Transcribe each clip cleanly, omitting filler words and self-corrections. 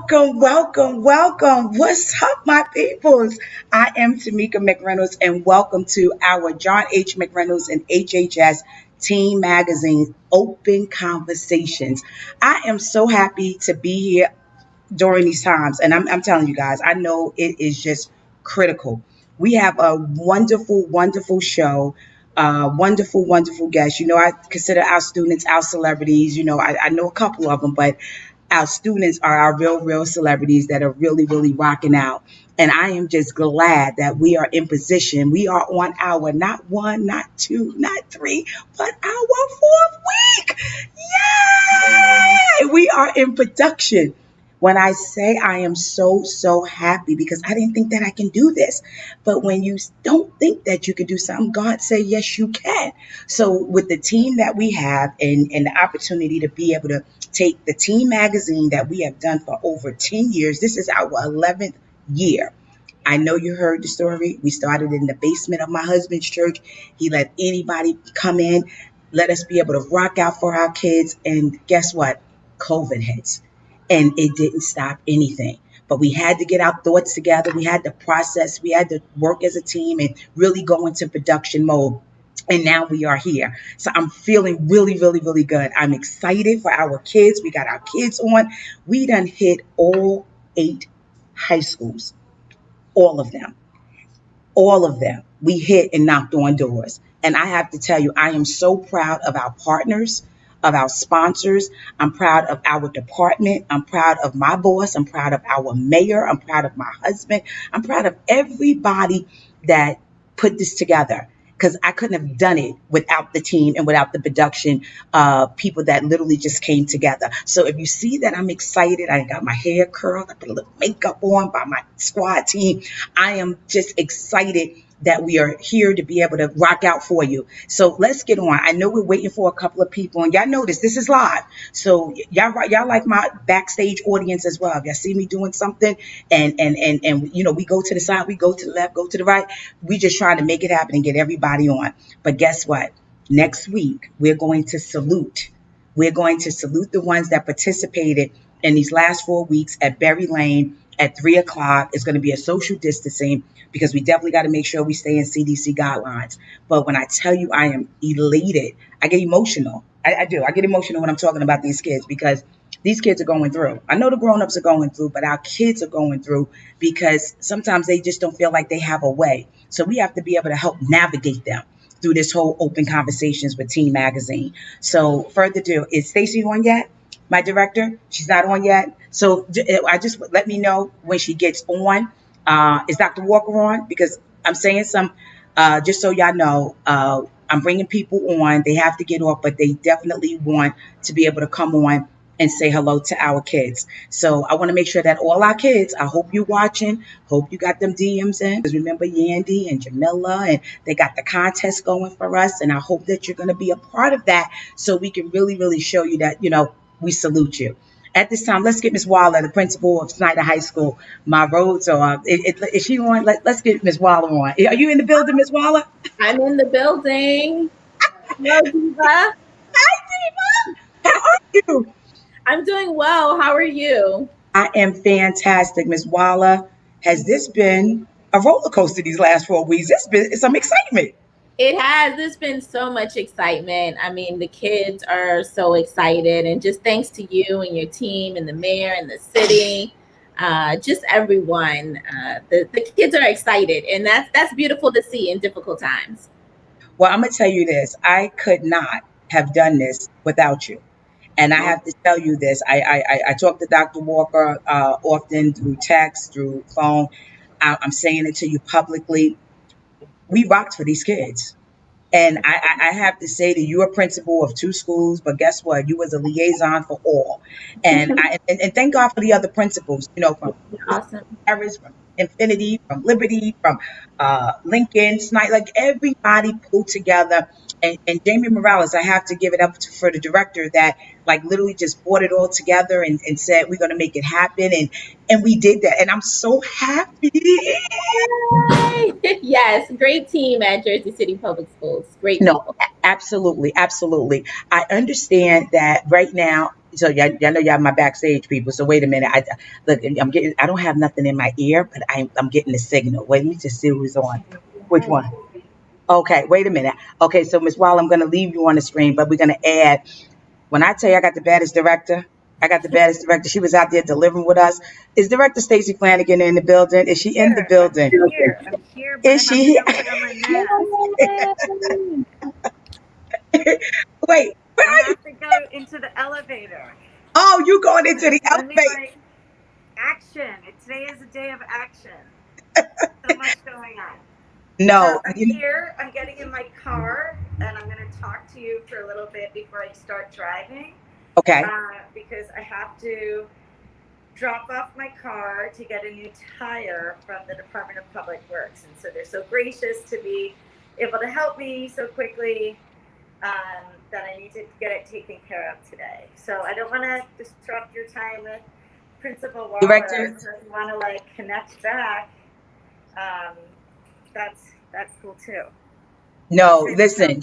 Welcome, welcome, welcome. What's up, my peoples? I am Tamika McReynolds, and welcome to our John H. McReynolds and HHS Teen Magazine Open Conversations. I am so happy to be here during these times, and I'm telling you guys, I know it is just critical. We have a wonderful, wonderful show. Wonderful, wonderful guests. I consider our students our celebrities. I know a couple of them, but our students are our real, real celebrities that are really, really rocking out. And I am just glad that we are in position. We are on our not one, not two, not three, but our fourth week. Yay! We are in production. When I say I am so, so happy because I didn't think that I can do this. But when you don't think that you can do something, God say, yes, you can. So with the team that we have and the opportunity to be able to take the teen magazine that we have done for over 10 years, this is our 11th year. I know you heard the story. We started in the basement of my husband's church. He let anybody come in, let us be able to rock out for our kids. And guess what? COVID hits. And it didn't stop anything. But we had to get our thoughts together. We had to process. We had to work as a team and really go into production mode. And now we are here. So I'm feeling really, really, really good. I'm excited for our kids. We got our kids on. We done hit all 8 high schools. All of them. All of them. We hit and knocked on doors. And I have to tell you, I am so proud of our partners, of our sponsors. I'm proud of our department. I'm proud of my boss. I'm proud of our mayor. I'm proud of my husband. I'm proud of everybody that put this together because I couldn't have done it without the team and without the production people that literally just came together. So if you see that I'm excited, I got my hair curled, I put a little makeup on by my squad team. I am just excited that we are here to be able to rock out for you. So let's get on. I know we're waiting for a couple of people, and y'all know this is live. So y'all like my backstage audience as well. If y'all see me doing something and we go to the side, we go to the left, go to the right. We just trying to make it happen and get everybody on. But guess what? Next week, we're going to salute. We're going to salute the ones that participated in these last 4 weeks at Berry Lane at 3 o'clock. It's going to be a social distancing because we definitely got to make sure we stay in CDC guidelines. But when I tell you I am elated, I get emotional. I do. I get emotional when I'm talking about these kids because these kids are going through. I know the grown-ups are going through, but our kids are going through because sometimes they just don't feel like they have a way. So we have to be able to help navigate them through this whole open conversations with Teen Magazine. So further ado, is Stacey on yet? My director, she's not on yet. So I just let me know when she gets on. Is Dr. Walker on? Because I'm saying some, just so y'all know, I'm bringing people on. They have to get off, but they definitely want to be able to come on and say hello to our kids. So I want to make sure that all our kids, I hope you're watching, hope you got them DMs in. Because remember Yandy and Jamila, and they got the contest going for us. And I hope that you're going to be a part of that so we can really, really show you that, we salute you. At this time, let's get Ms. Waller, the principal of Snyder High School. My roads are, is she on? Let's get Ms. Waller on. Are you in the building, Ms. Waller? I'm in the building. Hello, Diva. Hi, Diva. How are you? I'm doing well. How are you? I am fantastic, Ms. Waller. Has this been a roller coaster these last 4 weeks? It's been some excitement. It has. There's been so much excitement. I mean, the kids are so excited, and just thanks to you and your team and the mayor and the city, just everyone. The kids are excited, and that's beautiful to see in difficult times. Well, I'm going to tell you this. I could not have done this without you. And I have to tell you this. I talk to Dr. Walker often through text, through phone. I'm saying it to you publicly. We rocked for these kids. And I have to say that you're a principal of 2 schools, but guess what? You was a liaison for all. And and thank God for the other principals, from Awesome. Paris, from Infinity, from Liberty, from Lincoln, Snipe, like everybody pulled together. And Jamie Morales, I have to give it up for the director that like literally just brought it all together and said we're going to make it happen, and we did that, and I'm so happy. Yes, great team at Jersey City Public Schools. Great No, people. absolutely, absolutely. I understand that right now. So y'all know y'all my backstage people. So wait a minute. Look. I'm getting. I don't have nothing in my ear, but I'm getting the signal. Wait, let me just see who's on. Which one? Okay, wait a minute. Okay, so Miss Wall, I'm going to leave you on the screen, but we're going to add. When I tell you I got the baddest director, I got the baddest director. She was out there delivering with us. Is Director Stacey Flanagan in the building? Is she in the Here, I'm building? here. I'm here, but I Is have to she? go put on my mask. Wait, where I are you? have to go into the elevator. Oh, you going into the Let me elevator? like action. Today is a day of action. So much going on. So No, I'm here. I'm getting in my car, and I'm going to talk to you for a little bit before I start driving, okay. because I have to drop off my car to get a new tire from the Department of Public Works, and so they're so gracious to be able to help me so quickly, that I need to get it taken care of today. So I don't want to disrupt your time with Principal Waller. Director? So if you want to like connect back, that's cool too. No, listen,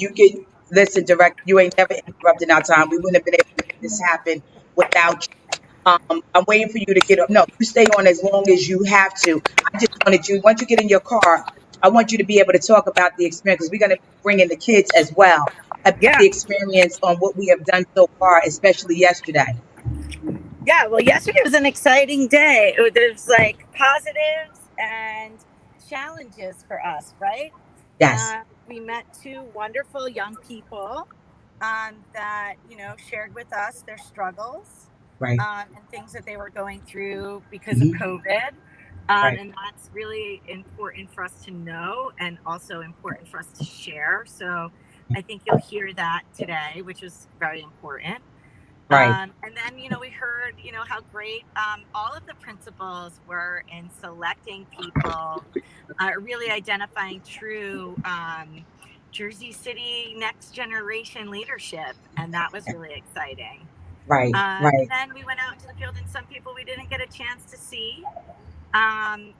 listen, Director, you ain't never interrupted our time. We wouldn't have been able to make this happen without you. I'm waiting for you to get up. No, you stay on as long as you have to. I just wanted you, once you get in your car, I want you to be able to talk about the experience, because we're going to bring in the kids as well about Yeah. the experience on what we have done so far, especially yesterday. Yeah, well, yesterday was an exciting day. There's like positives and challenges for us, right? Yes, We met two wonderful young people, that shared with us their struggles, right, and things that they were going through because of mhm, COVID. right, And that's really important for us to know, and also important for us to share. So I think you'll hear that today, which is very important. right, And then, we heard, how great, all of the principals were in selecting people, really identifying true, Jersey City next generation leadership. And that was really exciting. right, And right. then we went out into the field, and some people we didn't get a chance to see. And,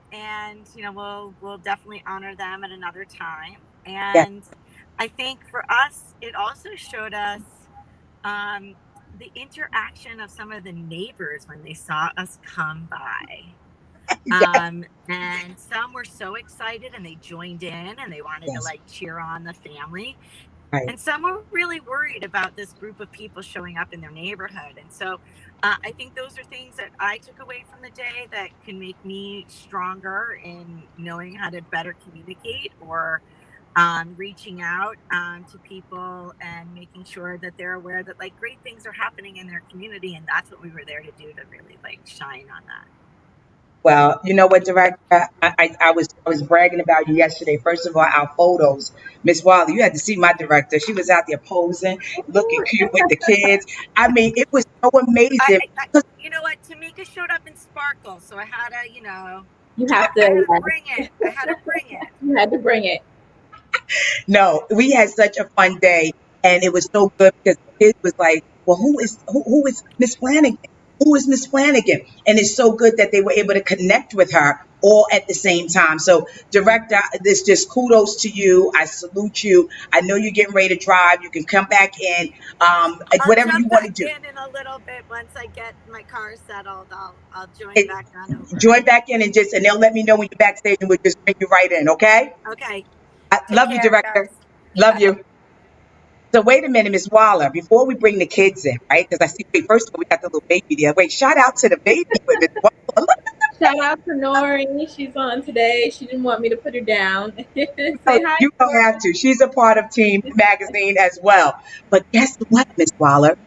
we'll definitely honor them at another time. Yes, And I think for us, it also showed us, um, the interaction of some of the neighbors when they saw us come by. yes, And some were so excited, and they joined in, and they wanted to yes, like cheer on the family. right. And some were really worried about this group of people showing up in their neighborhood. And so I think those are things that I took away from the day that can make me stronger in knowing how to better communicate, or reaching out, to people and making sure that they're aware that like great things are happening in their community. And that's what we were there to do, to really like shine on that. Well, you know what, Director? I was bragging about you yesterday. First of all, our photos, Miss Wiley, you had to see my director. She was out there posing, looking cute with the kids. I mean, it was so amazing. You know what? Tamika showed up in sparkles, so I had to, You have I had to. to bring it. I had to bring it. You had to bring it. No, we had such a fun day, and it was so good because the kids was like, "Well, who is Miss Flanagan? Who is Miss Flanagan?" And it's so good that they were able to connect with her all at the same time. So, Director, this just kudos to you. I salute you. I know you're getting ready to drive. You can come back in, I'll whatever you jump want to back do. in a little bit once I get my car settled. I'll join back on over. Join back in and they'll let me know when you're backstage, and we'll just bring you right in. Okay? Okay. I Take love you, care, Director. guys. Love you. So wait a minute, Miss Waller, before we bring the kids in, right? Because I see, wait, first of all, we got the little baby there. Wait, shout out to the baby with Miss Waller. Look, Shout out to Nori. She's on today. She didn't want me to put her down. Say hi, you don't Nori. have to. She's a part of Team Magazine as well. But guess what, Miss Waller?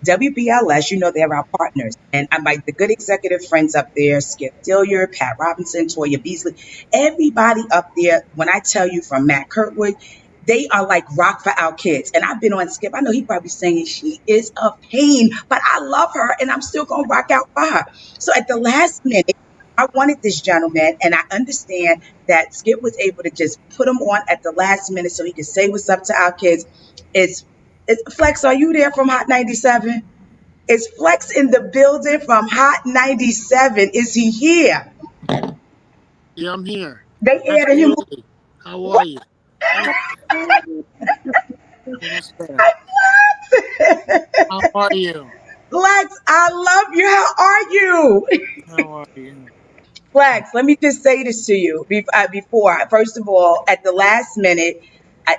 WBLS, you know, they're our partners. And I'm like the good executive friends up there, Skip Dillier, Pat Robinson, Toya Beasley, everybody up there. When I tell you, from Matt Kurtwood, they are like rock for our kids. And I've been on Skip. I know he probably saying she is a pain, but I love her and I'm still going to rock out for her. So at the last minute, I wanted this gentleman, and I understand that Skip was able to just put him on at the last minute so he could say what's up to our kids. It's Flex, are you there from Hot 97? Is Flex in the building from Hot 97? Is he here? Yeah, I'm here. They aired him. Absolutely. How are you? What's that? How are you? Flex, I love you. How are you? How are you? Flex, let me just say this to you before. First of all, at the last minute,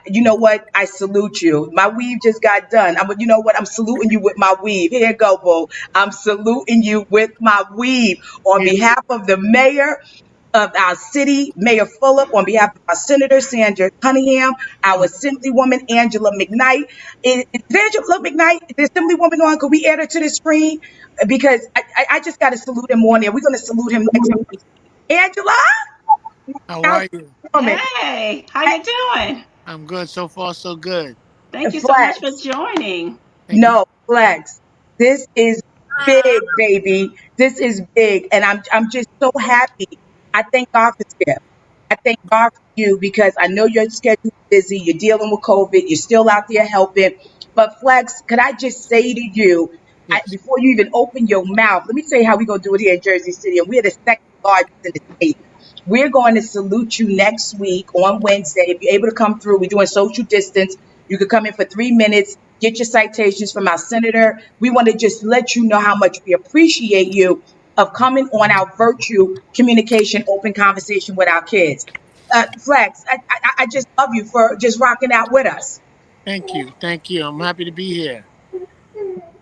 you know what? I salute you. My weave just got done. You know what? I'm saluting you with my weave. Here you go, boo. I'm saluting you with my weave on Yeah. behalf of the mayor of our city, Mayor Fulop, on behalf of our Senator Sandra Cunningham, our Assemblywoman Angela McKnight. Is Angela McKnight, the Assemblywoman on? Could we add her to the screen? Because I just got to salute him on there. We're going to salute him next week. Angela, How our are you? woman. Hey, how you doing? I'm good. So far, so good. Thank you so much for Flex. joining. Thank you. No, Flex. This is big, baby. This is big. And I'm just so happy. I thank God for Skip. I thank God for you because I know your schedule's busy. You're dealing with COVID. You're still out there helping. But Flex, could I just say to you, Yes. before you even open your mouth, let me tell you how we're going to do it here in Jersey City. And we're the second largest in the state. We're going to salute you next week on Wednesday. If you're able to come through, we're doing social distance. You could come in for 3 minutes, get your citations from our senator. We want to just let you know how much we appreciate you of coming on our virtual communication, open conversation with our kids. Flex, I just love you for just rocking out with us. Thank you. Thank you. I'm happy to be here.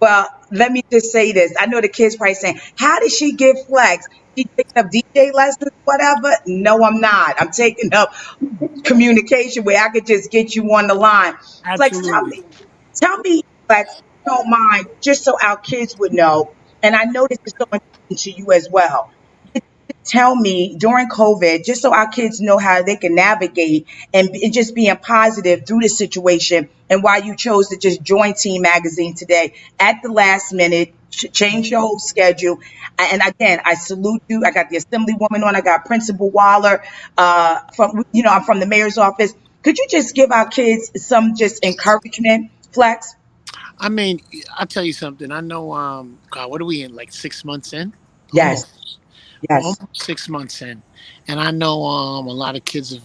Well, let me just say this. I know the kids probably saying, how did she get Flex? She taking up DJ lessons, whatever? No, I'm not. I'm taking up communication where I could just get you on the line. Flex, Absolutely. tell me, Flex, if you don't mind, just so our kids would know, and I know this is so important to you as well. Tell me during COVID, just so our kids know how they can navigate and just being positive through the situation, and why you chose to just join Teen Magazine today at the last minute, change your whole schedule. And again, I salute you. I got the Assemblywoman on. I got Principal Waller I'm from the mayor's office. Could you just give our kids some just encouragement, Flex? I mean, I'll tell you something. I know, God, what are we in? Like 6 months in? Yes, We're yes, almost 6 months in. And I know a lot of kids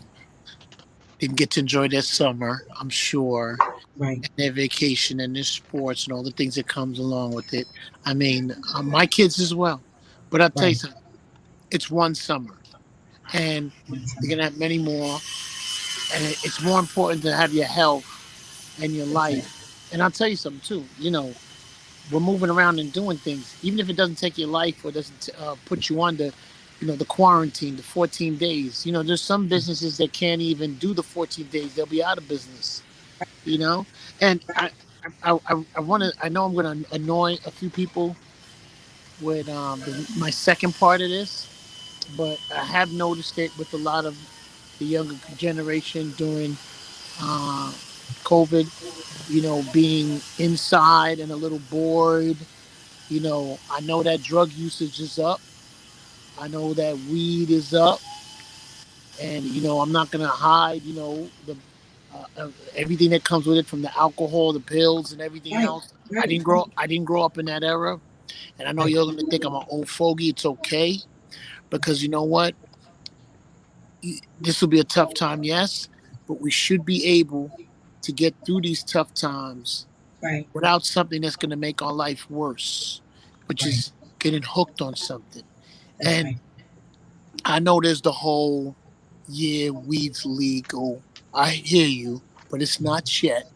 didn't get to enjoy their summer, I'm sure, right, and their vacation and their sports and all the things that comes along with it. I mean, my kids as well. But I'll tell you right. something. It's one summer. And you're going to have many more. And it's more important to have your health and your That's it. life. And I'll tell you something, too. We're moving around and doing things, even if it doesn't take your life or doesn't put you under, the quarantine, the 14 days. There's some businesses that can't even do the 14 days; they'll be out of business. You know, and I want to. I know I'm going to annoy a few people with my second part of this, but I have noticed it with a lot of the younger generation during uh, COVID. Being inside and a little bored. I know that drug usage is up. I know that weed is up, and I'm not gonna hide. Everything that comes with it, from the alcohol, the pills, and everything Right, else. I right, didn't grow. I didn't grow up in that era, and I know right, you're gonna think I'm an old fogey. It's okay, because you know what? This will be a tough time, yes, but we should be able to get through these tough times right, without something that's gonna make our life worse, which right. is getting hooked on something. That's And right. I know there's the whole, yeah, weed's legal. I hear you, but it's not yet.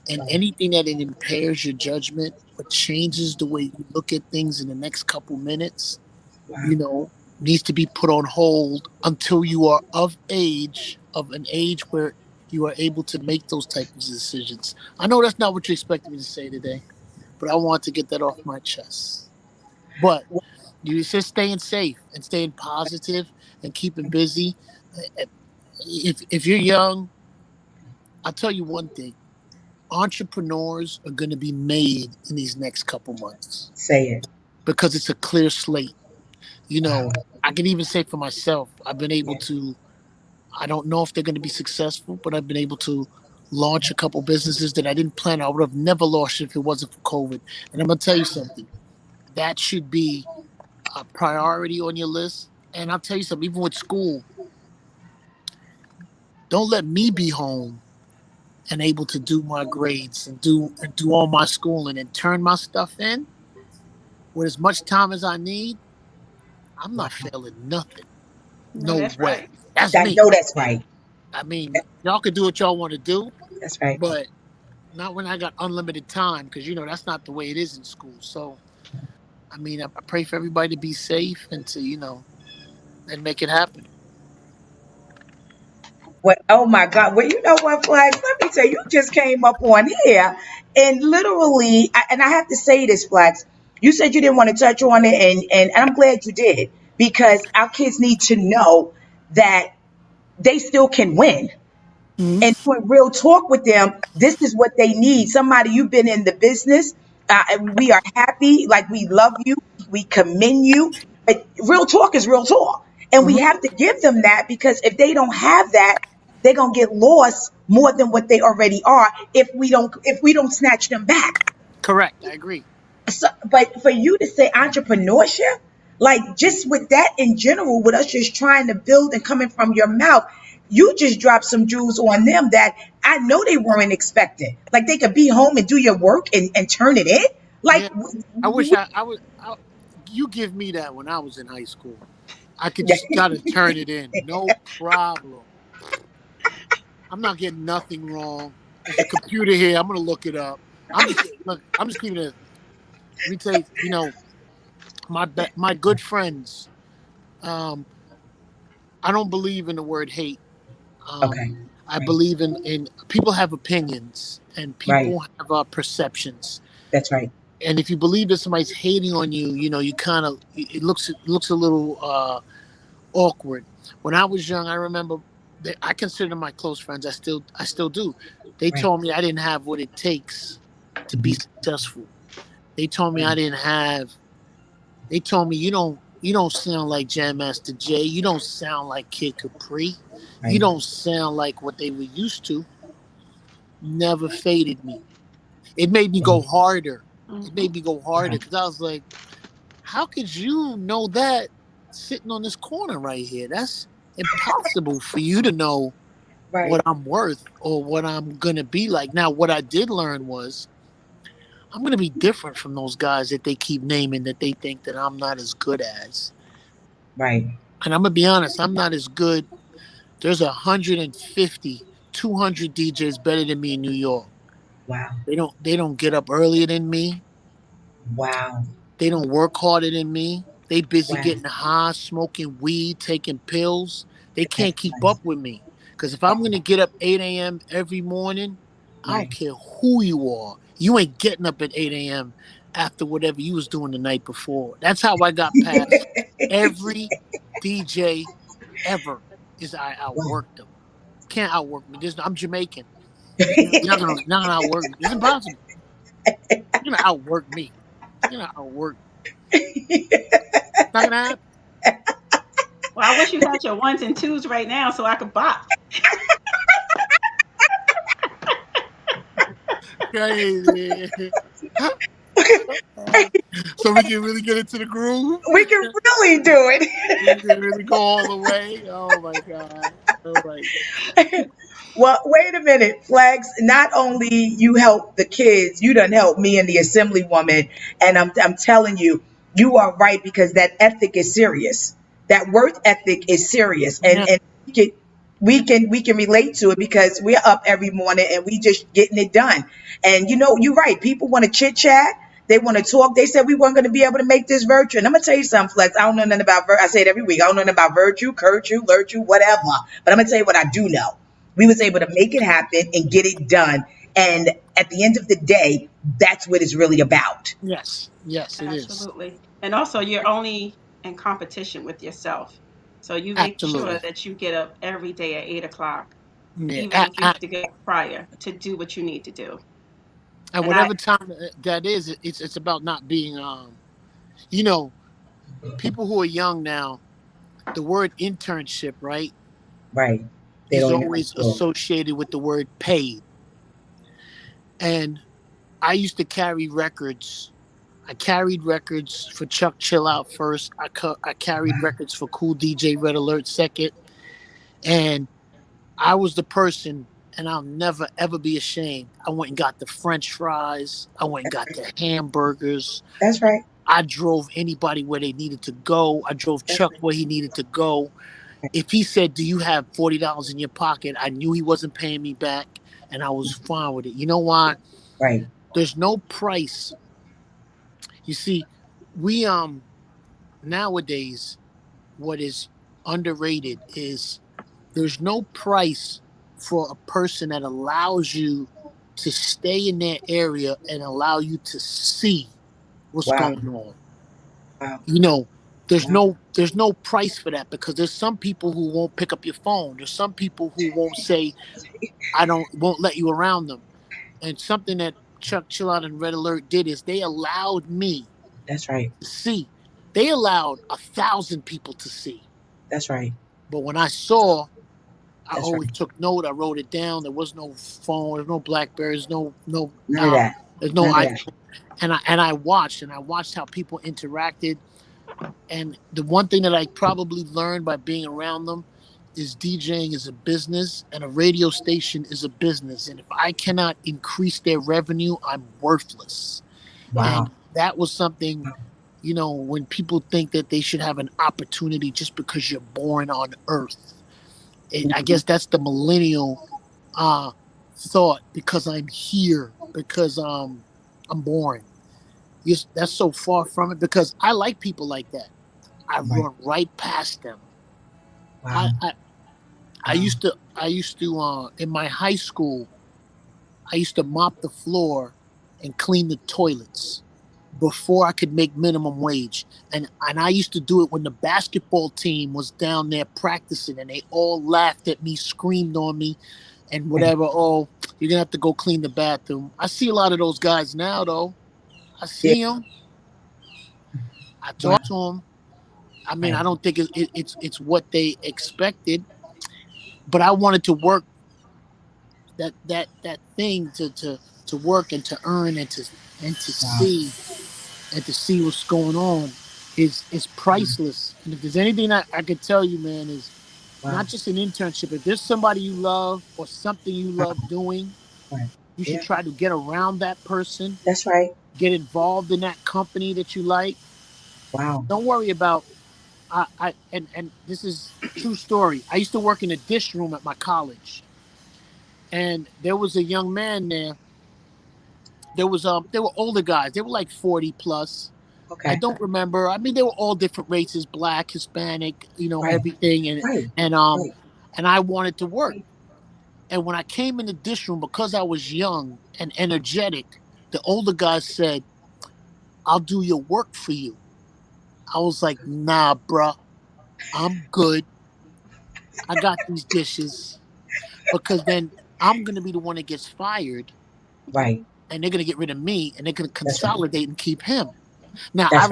And Right. anything that it impairs your judgment or changes the way you look at things in the next couple minutes, Wow. you know, needs to be put on hold until you are of an age where you are able to make those types of decisions. I know that's not what you expected me to say today, but I want to get that off my chest. But you just staying safe and staying positive and keeping busy. If you're young, I'll tell you one thing: entrepreneurs are going to be made in these next couple months Say it. because it's a clear slate. You Wow. know, I can even say for myself, I've been able Yeah. to. I don't know if they're going to be successful, but I've been able to launch a couple businesses that I didn't plan. I would have never launched if it wasn't for COVID. And I'm gonna tell you something. That should be a priority on your list. And I'll tell you something. Even with school, don't let me be home and able to do my grades and do all my schooling and turn my stuff in with as much time as I need. I'm not failing nothing. No that's way. right. That's I me. know that's right. I mean, y'all can do what y'all want to do, That's right. but not when I got unlimited time, because that's not the way it is in school. So, I mean, I pray for everybody to be safe and to and make it happen. What? Oh my God! Well, you know what, Flags? Let me tell you, you just came up on here, and literally, and I have to say this, Flags. You said you didn't want to touch on it, and I'm glad you did, because our kids need to know that they still can win. Mhm. And doing real talk with them, this is what they need. Somebody, you've been in the business. And we are happy, like we love you, we commend you. But real talk is real talk. And we Mhm. have to give them that, because if they don't have that, they're gonna get lost more than what they already are if we don't snatch them back. Correct. I agree. So, but for you to say entrepreneurship, like just with that in general, with us just trying to build and coming from your mouth, you just dropped some jewels on them that I know they weren't expecting. Like they could be home and do your work and turn it in. Like, Yeah. I wish I would. You give me that when I was in high school. I could just gotta turn it in. No problem. I'm not getting nothing wrong. There's a computer here. I'm gonna look it up. I'm just keeping it. Let me tell you. My good friends. Um, I don't believe in the word hate. Um, okay, I right, believe in people have opinions and right, people have perceptions. that's right, And if you believe that somebody's hating on you, you kind of it looks a little awkward. When I was young, I remember that I consider my close friends. I still do. They right, told me I didn't have what it takes to be mhm, successful. They told me I right, didn't have. They told me you don't sound like Jam Master Jay. You don't sound like Kid Capri. You right, don't sound like what they were used to. Never faded me. It made me go right, harder. It Mm-hmm. made me go harder right, because I was like, how could you know that sitting on this corner right here? That's impossible for you to know right, what I'm worth or what I'm gonna be like. Now, what I did learn was I'm gonna be different from those guys that they keep naming that they think that I'm not as good as. right. And I'm gonna be honest, I'm not as good. There's 150, 200 DJs better than me in New York. Wow, They don't get up earlier than me. wow, They don't work harder than me. They busy wow. getting high, smoking weed, taking pills. They can't That's keep nice. up with me. Because if I'm gonna get up 8 a.m. every morning, I don't Right. care who you are. You ain't getting up at 8 a.m. after whatever you was doing the night before. That's how I got past every DJ ever. Is I Wow. outworked them. Can't outwork me. I'm Jamaican. You're not gonna outwork me. It's impossible. You're gonna outwork me. You're gonna outwork me. It's not gonna happen. Well, I wish you had your ones and twos right now so I could bop. Crazy. So we can really get into the groove. We can really do We can really go all the way. Oh my god. Oh my. it. Well, wait a minute, Flags. Not only you help the kids, you done help me and the assemblywoman. And I'm telling you, you are right, because that ethic is serious. That work ethic is serious. And Yeah. and we can relate to it, because we're up every morning and we just getting it done. And you're right. People want to chit chat. They want to talk. They said we weren't going to be able to make this virtue. And I'm gonna tell you something, Flex. I don't know nothing about I say it every week. I don't know nothing about virtue, virtue, virtue, whatever. But I'm gonna tell you what I do know. We was able to make it happen and get it done. And at the end of the day, that's what it's really about. Yes. Yes, it is. Absolutely. And also, you're only in competition with yourself. So you make sure Absolutely. that you get up every day at 8 o'clock, Yeah. even if you have to get up prior to do what you need to do. And And I, whatever time that is, it's about not being you know, people who are young now, the word internship, right, Right. They is don't even always talk. associated with the word paid. And I used to carry records. I carried records for Chuck Chill Out first. I carried records for Cool DJ Red Alert second. And I was the person, and I'll never ever be ashamed. I went and got the French fries. I went and got the hamburgers. That's right. I drove anybody where they needed to go. I drove That's Chuck where he needed to go. If he said, "Do you have $40 in your pocket?" I knew he wasn't paying me back, and I was fine with it. You know why? right. There's no price. You see, we nowadays, what is underrated is there's no price for a person that allows you to stay in their area and allow you to see what's Wow. going on. Wow. You know, there's Wow. no price for that, because there's some people who won't pick up your phone. There's some people who won't say, won't let you around them. And something that Chuck Chill Out and Red Alert did is they allowed me That's right. to see. They allowed 1,000 people to see. That's right. But when I saw, I That's always right. took note. I wrote it down. There was no phone. There's no BlackBerries. No. None of that. There's no None of that. iPhone. And I watched how people interacted. And the one thing that I probably learned by being around them is DJing is a business and a radio station is a business. And if I cannot increase their revenue, I'm worthless. Wow. And that was something, you know, when people think that they should have an opportunity just because you're born on Earth. I guess that's the millennial thought, because I'm here, because I'm born. Yes, that's so far from it, because I like people like that. I run right past them. Wow. I used to in my high school, I used to mop the floor and clean the toilets before I could make minimum wage. And I used to do it when the basketball team was down there practicing, and they all laughed at me, screamed on me, and whatever. Oh, you're gonna have to go clean the bathroom. I see a lot of those guys now, though. I see them. I talk to them. I mean, I don't think it's what they expected, but I wanted to work that thing to work and to earn and to see and to see what's going on is priceless. And if there's anything I could tell you, man, is not just an internship. If there's somebody you love or something you love doing, you should try to get around that person. That's right. Get involved in that company that you like. Wow. Don't worry about and this is a true story. I used to work in a dish room at my college, and there was a young man there. They were older guys. They were like 40 plus. Okay. I don't remember. I mean, they were all different races: Black, Hispanic, you know, everything. And I wanted to work. And when I came in the dish room, because I was young and energetic, the older guy said, "I'll do your work for you." I was like, "Nah, bruh, I'm good. I got these dishes," because then I'm gonna be the one that gets fired. Right. And they're gonna get rid of me, and they're gonna consolidate and keep him. Now I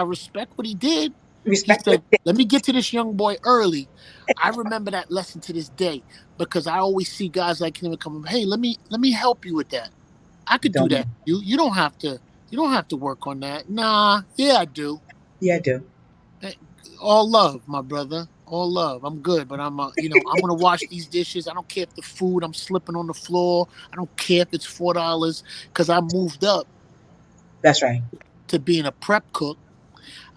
respect what he did. He said, "Let me get to this young boy early." I remember that lesson to this day, because I always see guys like him come, "Hey, let me help you with that. I could do that. You don't have to work on that." Nah, yeah, I do. Yeah, I do. All love, my brother. All love. I'm good, but I'm gonna wash these dishes. I don't care if the food I'm slipping on the floor. I don't care if it's $4, because I moved up. That's right. To being a prep cook.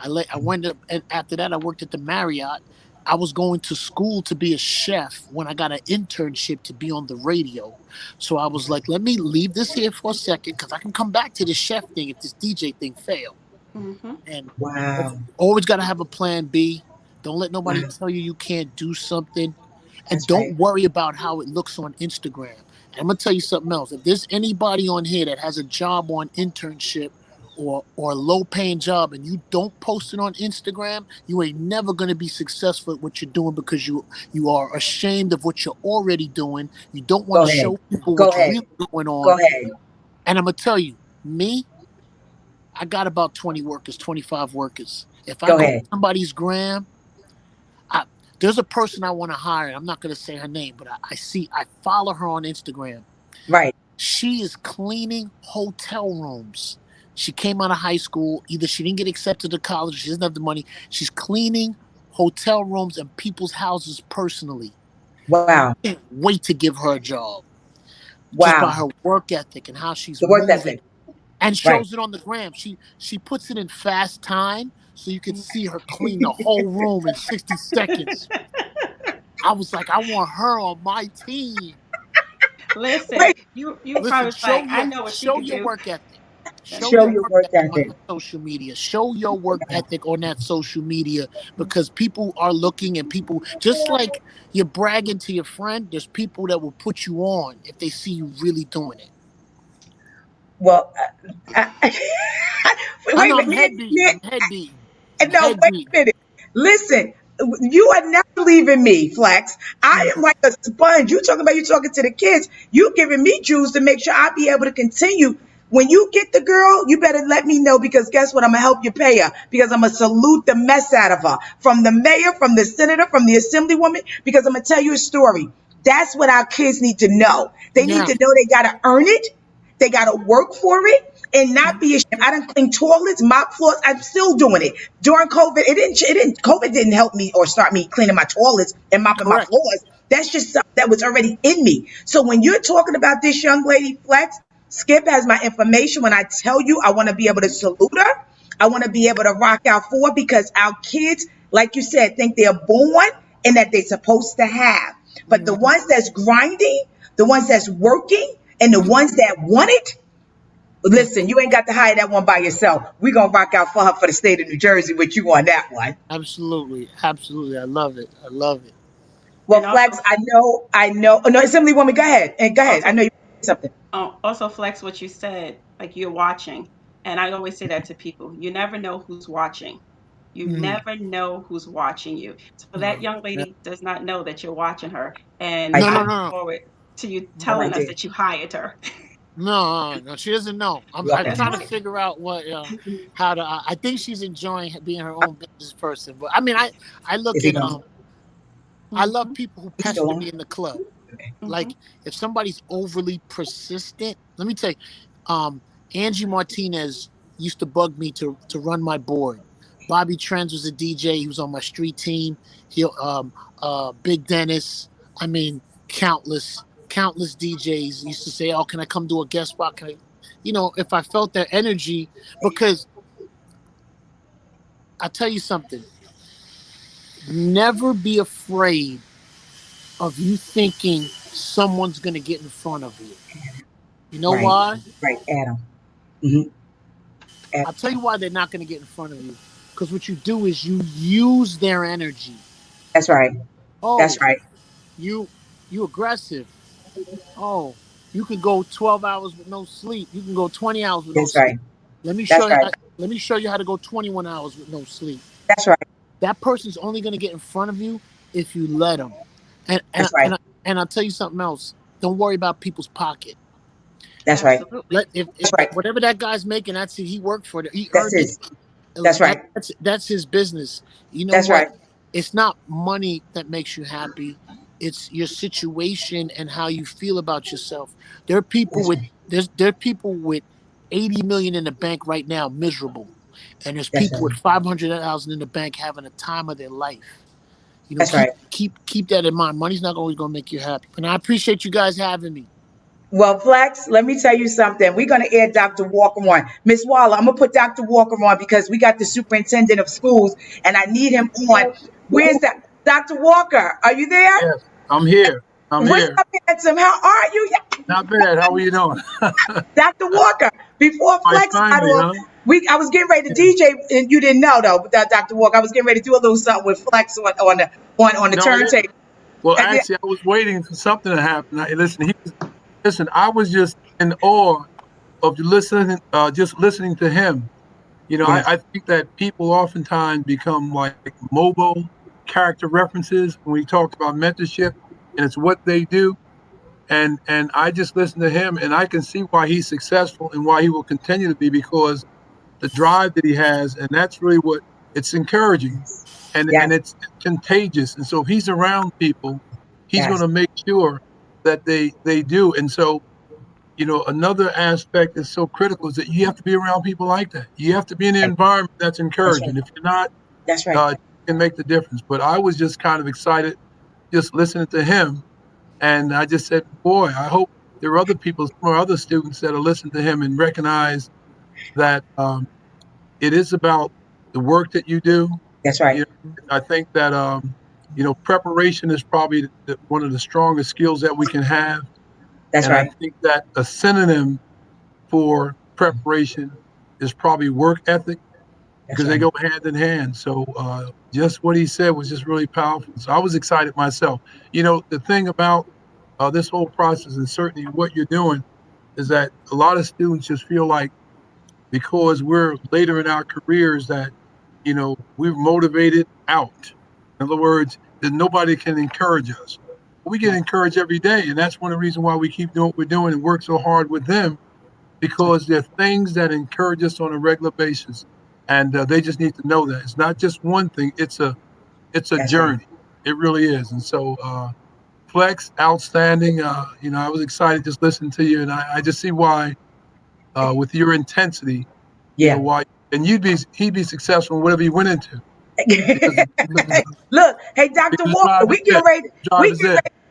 I went up, and after that I worked at the Marriott. I was going to school to be a chef when I got an internship to be on the radio. So I was like, let me leave this here for a second, because I can come back to the chef thing if this DJ thing failed. Mm-hmm. And always got to have a plan B. Don't let nobody tell you can't do something. And don't worry about how it looks on Instagram. And I'm going to tell you something else. If there's anybody on here that has a job on internship or a low-paying job and you don't post it on Instagram, you ain't never going to be successful at what you're doing, because you are ashamed of what you're already doing. You don't want to show people what's really going on. Go ahead. And I'm going to tell you, me, I got about 20 workers, 25 workers. If I go to somebody's gram, there's a person I want to hire. I'm not going to say her name, but I follow her on Instagram. Right. She is cleaning hotel rooms. She came out of high school. Either she didn't get accepted to college, or she doesn't have the money. She's cleaning hotel rooms and people's houses personally. Wow. Can't wait to give her a job. Just by Wow. her work ethic and how she's The work moving, ethic. and Right. shows it on the gram. She puts it in fast time so you can see her clean the whole room in 60 seconds. I was like, I want her on my team. Listen, Wait. you Listen, probably like, I know what she show could your do. work ethic. That's Show Show your true. your work work ethic on ethic. that social media. Show your work ethic on that social media, because people are looking, and people, just like you're bragging to your friend, there's people that will put you on if they see you really doing it. Well, I wait a know I'm minute. head beating. I'm head beating. I'm No, head wait beating. a minute. Listen, you are not leaving me, Flex. I am like a sponge. You talking to the kids. You giving me juice to make sure I be able to continue. When you get the girl, you better let me know, because guess what? I'm gonna help you pay her, because I'm gonna salute the mess out of her. From the mayor, from the senator, from the assemblywoman, because I'm gonna tell you a story. That's what our kids need to know. They need Yeah, to know they gotta earn it. They got to work for it and not be ashamed. I done clean toilets, mop floors. I'm still doing it. During COVID, COVID didn't help me or start me cleaning my toilets and mopping my correct. floors. That's just something that was already in me. So when you're talking about this young lady, Flex, Skip has my information. When I tell you, I want to be able to salute her. I want to be able to rock out for her, because our kids, like you said, think they're born and that they're supposed to have. But the ones that's grinding, the ones that's working, and the ones that want it, listen, you ain't got to hire that one by yourself. We're going to rock out for her for the state of New Jersey with you on that one. Absolutely, absolutely. I love it. I love it. Well, And also, Flex, I know. Oh, no, Assemblywoman, go ahead. And go ahead. I also, know you something. also flex what you said, like you're watching. And I always say that to people. You never know who's watching. You Mhm. never know who's watching you. So that young Yeah. lady does not know that you're watching her. And I No, I no, did. look no, forward to you No, I telling us did. that you hired her. no. She doesn't know. I'm Welcome. That's trying to right. figure out what, how to. I think she's enjoying being her own business person. But I mean, I Is look he at going? I love Hmm. people who We still pester on? me in the club. Okay. Hmm. Like, if somebody's overly persistent, let me tell you, Angie Martinez used to bug me to run my board. Bobby Trends was a DJ. He was on my street team. Big Dennis. I mean, countless DJs used to say, "Oh, can I come do a guest spot? Can I?" If I felt their energy, because I tell you something, never be afraid of you thinking someone's gonna get in front of you. You know Right. why? Right. Adam. Hmm. I'll tell you why they're not going to get in front of you. Because what you do is you use their energy. That's right. Oh, That's right. you you aggressive. Oh, you can go 12 hours with no sleep. You can go 20 hours with no That's sleep. right. Let me show That's you. right. Let me show you how to go 21 hours with no sleep. That's right. That person's only going to get in front of you if you let them. And and That's right. and and I'll tell you something else. Don't worry about people's pocket. That's right. Absolutely. Let if That's right. whatever that guy's making, that's it. He worked for it. He That's earned it. his. That's right. That's his business. You know That's what? right. It's not money that makes you happy. It's your situation and how you feel about yourself. There are people That's with right. there are people with 80 million in the bank right now, miserable, and there's That's people right. with 500,000 in the bank having a time of their life. That's Keep right. keep that in mind. Money's not always going to make you happy. And I appreciate you guys having me. Well, Flex, let me tell you something. We're going to add Dr. Walker on. Miss Waller, I'm going to put Dr. Walker on because we got the superintendent of schools and I need him on. Where's that? Dr. Walker, are you there? Yes, I'm here. I'm What's here. up, handsome? How are you? Not bad. How are you doing? Dr. Walker, before Quite Flex got timely, off, huh? I was getting ready to Yeah. DJ, and you didn't know though, Dr. Walker. I was getting ready to do a little something with Flex on the No, yeah. turntable. Well, And then, actually, I was waiting for something to happen. Listen. I was just in awe of just listening to him. yes, I think that people oftentimes become like mobile character references when we talk about mentorship, and it's what they do. And I just listen to him, and I can see why he's successful and why he will continue to be, because the drive that he has, and that's really what it's encouraging, and yes, it's contagious. And so if he's around people, he's going yes, to make sure that they do. And so another aspect that's so critical is that you have to be around people like that. You have to be in an environment that's encouraging. If you're not, That's right. it can make the difference. But I was just kind of excited just listening to him. And I just said, boy, I hope there are other people, some other students that are listening to him and recognize that it is about the work that you do. That's right. I think that, preparation is probably one of the strongest skills that we can have. That's and right. I think that a synonym for preparation is probably work ethic, because they go hand in hand. So just what he said was just really powerful. So I was excited myself. The thing about this whole process, and certainly what you're doing, is that a lot of students just feel like because we're later in our careers that, we're motivated out. In other words, that nobody can encourage us. We get encouraged every day, and that's one of the reasons why we keep doing what we're doing and work so hard with them, because there are things that encourage us on a regular basis, and they just need to know that it's not just one thing; it's a journey. It really is. And so, Flex, outstanding. I was excited just listening to you, and I just see why, with your intensity, why, and he'd be successful in whatever he went into. Look, hey, Dr. Walker, we get ready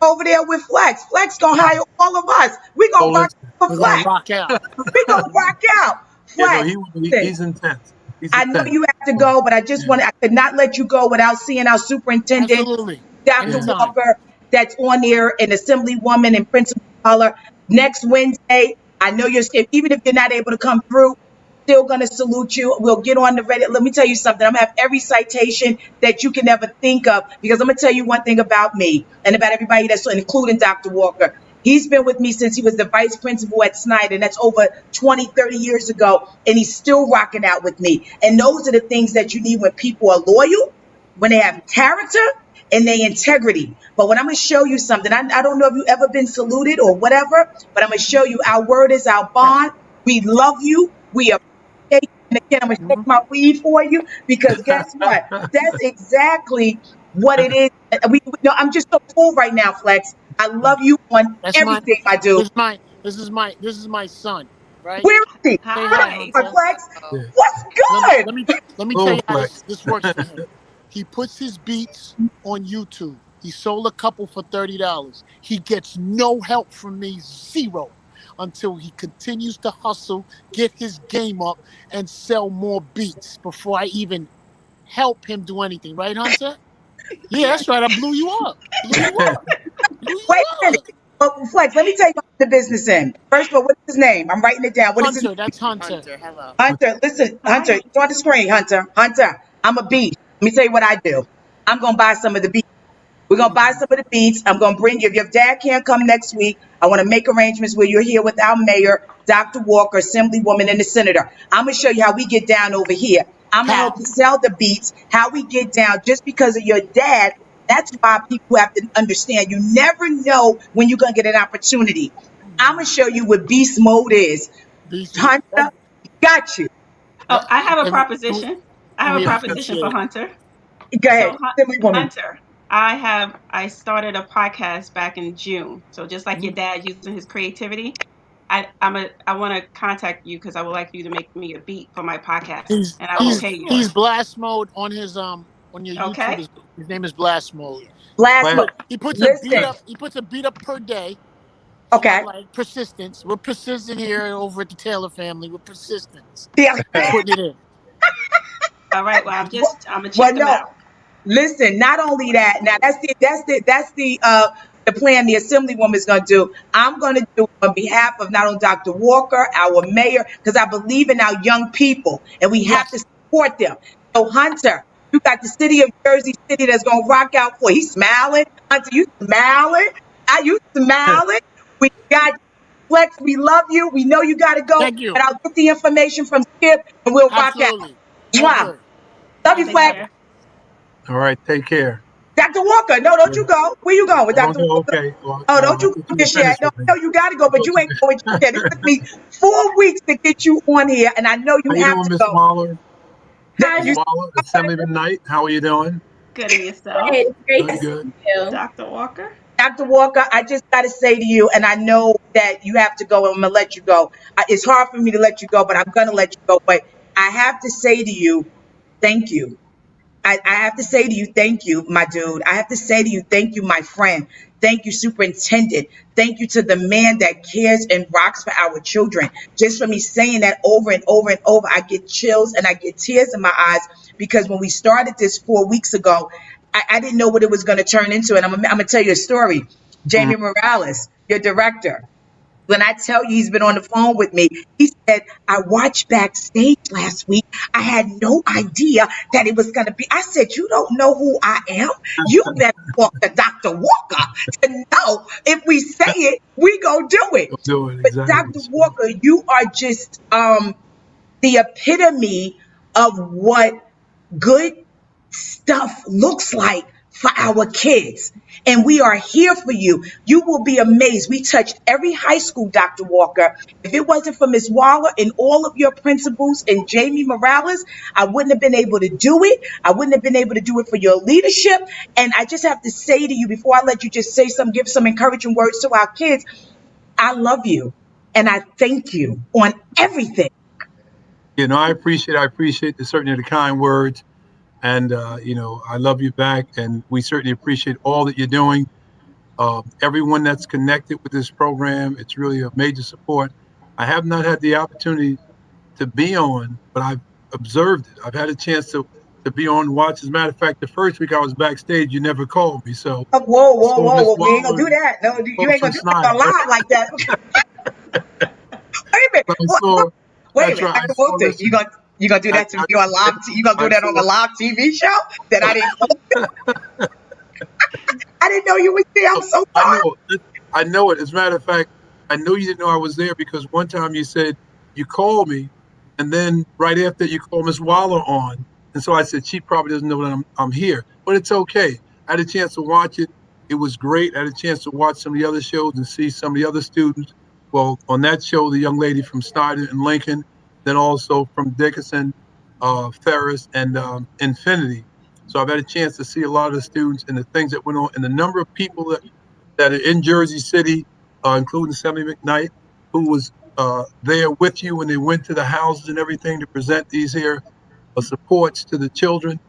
over there with Flex. Flex gonna hire all of us. We gonna rock for Flex. Rock out. We gonna rock out. Flex. He's intense. I know you have to go, but I could not let you go without seeing our superintendent, Absolutely. Dr. Walker, that's on there, an assemblywoman and principal color. Next Wednesday, I know even if you're not able to come through, still going to salute you. We'll get on the Reddit. Let me tell you something. I'm going to have every citation that you can ever think of, because I'm going to tell you one thing about me and about everybody that's including Dr. Walker. He's been with me since he was the vice principal at Snyder, and that's over 20, 30 years ago, and he's still rocking out with me. And those are the things that you need when people are loyal, when they have character, and they integrity. But when I'm going to show you something, I don't know if you've ever been saluted or whatever, but I'm going to show you our word is our bond. We love you. We appreciate you. And again, I'm going to take my weed for you, because guess what? That's exactly what it is. I'm just so full right now, Flex. I love you on everything I do. This is my son, right? Where is he? Hi. Flex. What's good? Let me tell you how this works for him. He puts his beats on YouTube. He sold a couple for $30. He gets no help from me, zero, until he continues to hustle, get his game up, and sell more beats before I even help him do anything. Right, Hunter? Yeah, that's right. I blew you up. Wait a minute. Flex, let me tell you about the business end. First of all, what's his name? I'm writing it down. What is his name? That's Hunter. Hunter, hello. Hunter, listen, Hunter, it's on the screen, Hunter. Hunter, I'm a beat. Let me tell you what I do. I'm going to buy some of the beats. We're going to buy some of the beats. I'm going to bring you. If your dad can't come next week, I want to make arrangements where you're here with our mayor, Dr. Walker, assemblywoman, and the senator. I'm going to show you how we get down over here. I'm going to sell the beats, how we get down just because of your dad. That's why people have to understand. You never know when you're going to get an opportunity. I'm going to show you what beast mode is. Hunter, got you. Oh, I have a proposition. I have a proposition for Hunter. Go ahead. So, Hunter, I started a podcast back in June. So just like your dad using his creativity, I want to contact you because I would like you to make me a beat for my podcast, and I will pay you. He's blast mode on his on your YouTube. Okay. His name is blast mode. Blast mode. He puts a beat up. He puts a beat up per day. Okay. Like persistence. We're persistent here over at the Taylor family. We're persistence. Yeah. Putting it in. All right. Well, I'm gonna check them out. Listen, not only that. Now that's the plan the assemblywoman is going to do. I'm going to do on behalf of not only Dr. Walker, our mayor, because I believe in our young people and we have to support them. So Hunter, you got the city of Jersey City that's going to rock out for. He's smiling. Hunter, you smiling? Are you smiling? We got Flex. We love you. We know you got to go. Thank you. But I'll get the information from Skip and we'll rock out. Wow. Love you, Flex. All right, take care. Dr. Walker, no, don't you go. Where you going with Dr. Walker? Okay. Well, don't you go just yet. No, you got to go, but you ain't going yet. It took me 4 weeks to get you on here, and I know you have to Miss go. Waller? Miss Waller, Assemblyman Knight, how are you doing? Good, and yourself? It's great to see Good. you. Dr. Walker? Dr. Walker, I just got to say to you, and I know that you have to go, and I'm going to let you go. It's hard for me to let you go, but I'm going to let you go. But I have to say to you, thank you. I have to say to you, thank you, my dude. I have to say to you, thank you, my friend. Thank you, superintendent. Thank you to the man that cares and rocks for our children. Just for me saying that over and over and over, I get chills and I get tears in my eyes, because when we started this 4 weeks ago, I didn't know what it was going to turn into. And I'm going to tell you a story. Jamie Morales, your director, when I tell you he's been on the phone with me, he said, I watched backstage last week. I had no idea that it was going to be. I said, you don't know who I am? You better walk to Dr. Walker to know if we say it, we go do it. Do it, But exactly. Dr. Walker, you are just the epitome of what good stuff looks like for our kids. And we are here for you. You will be amazed. We touched every high school, Dr. Walker. If it wasn't for Ms. Waller and all of your principals and Jamie Morales, I wouldn't have been able to do it. I wouldn't have been able to do it for your leadership. And I just have to say to you, before I let you just say some, give some encouraging words to our kids, I love you. And I thank you on everything. You know, I appreciate certainly the kind words. And, I love you back. And we certainly appreciate all that you're doing. Everyone that's connected with this program, it's really a major support. I have not had the opportunity to be on, but I've observed it. I've had a chance to be on and watch. As a matter of fact, the first week I was backstage, you never called me. So, Whoa. We ain't going to do that. No, you ain't going to do that on live like that. Wait a minute. Wait a minute. You gonna do that to me on live? You gonna do that on a live TV show that I didn't? I didn't know you were there. I'm so sorry. I know it. As a matter of fact, I know you didn't know I was there because one time you said you called me, and then right after you called Miss Waller on, and so I said she probably doesn't know that I'm here, but it's okay. I had a chance to watch it. It was great. I had a chance to watch some of the other shows and see some of the other students. Well, on that show, the young lady from Snyder and Lincoln, then also from Dickinson, Ferris, and Infinity. So I've had a chance to see a lot of the students and the things that went on, and the number of people that are in Jersey City, including Sammy McKnight, who was there with you when they went to the houses and everything to present these here supports to the children.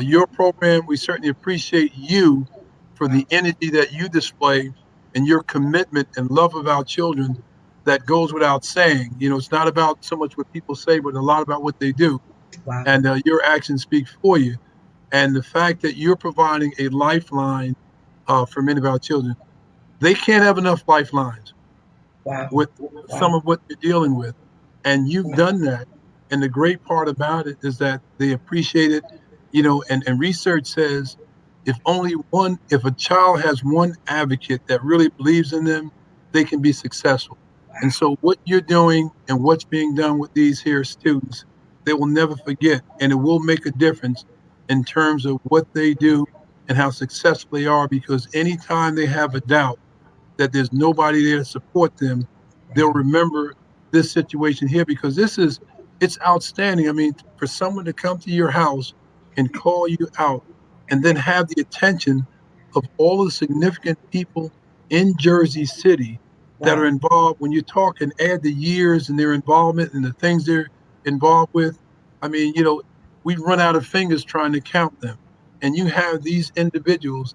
Your program, we certainly appreciate you for the energy that you display and your commitment and love of our children. That goes without saying. It's not about so much what people say, but a lot about what they do. Wow. And your actions speak for you. And the fact that you're providing a lifeline for many of our children, they can't have enough lifelines with some of what they're dealing with. And you've done that. And the great part about it is that they appreciate it, and research says if a child has one advocate that really believes in them, they can be successful. And so what you're doing and what's being done with these here students, they will never forget, and it will make a difference in terms of what they do and how successful they are, because anytime they have a doubt that there's nobody there to support them, they'll remember this situation here, because it's outstanding. I mean, for someone to come to your house and call you out and then have the attention of all the significant people in Jersey City that are involved, when you talk and add the years and their involvement and the things they're involved with, I mean, we run out of fingers trying to count them. And you have these individuals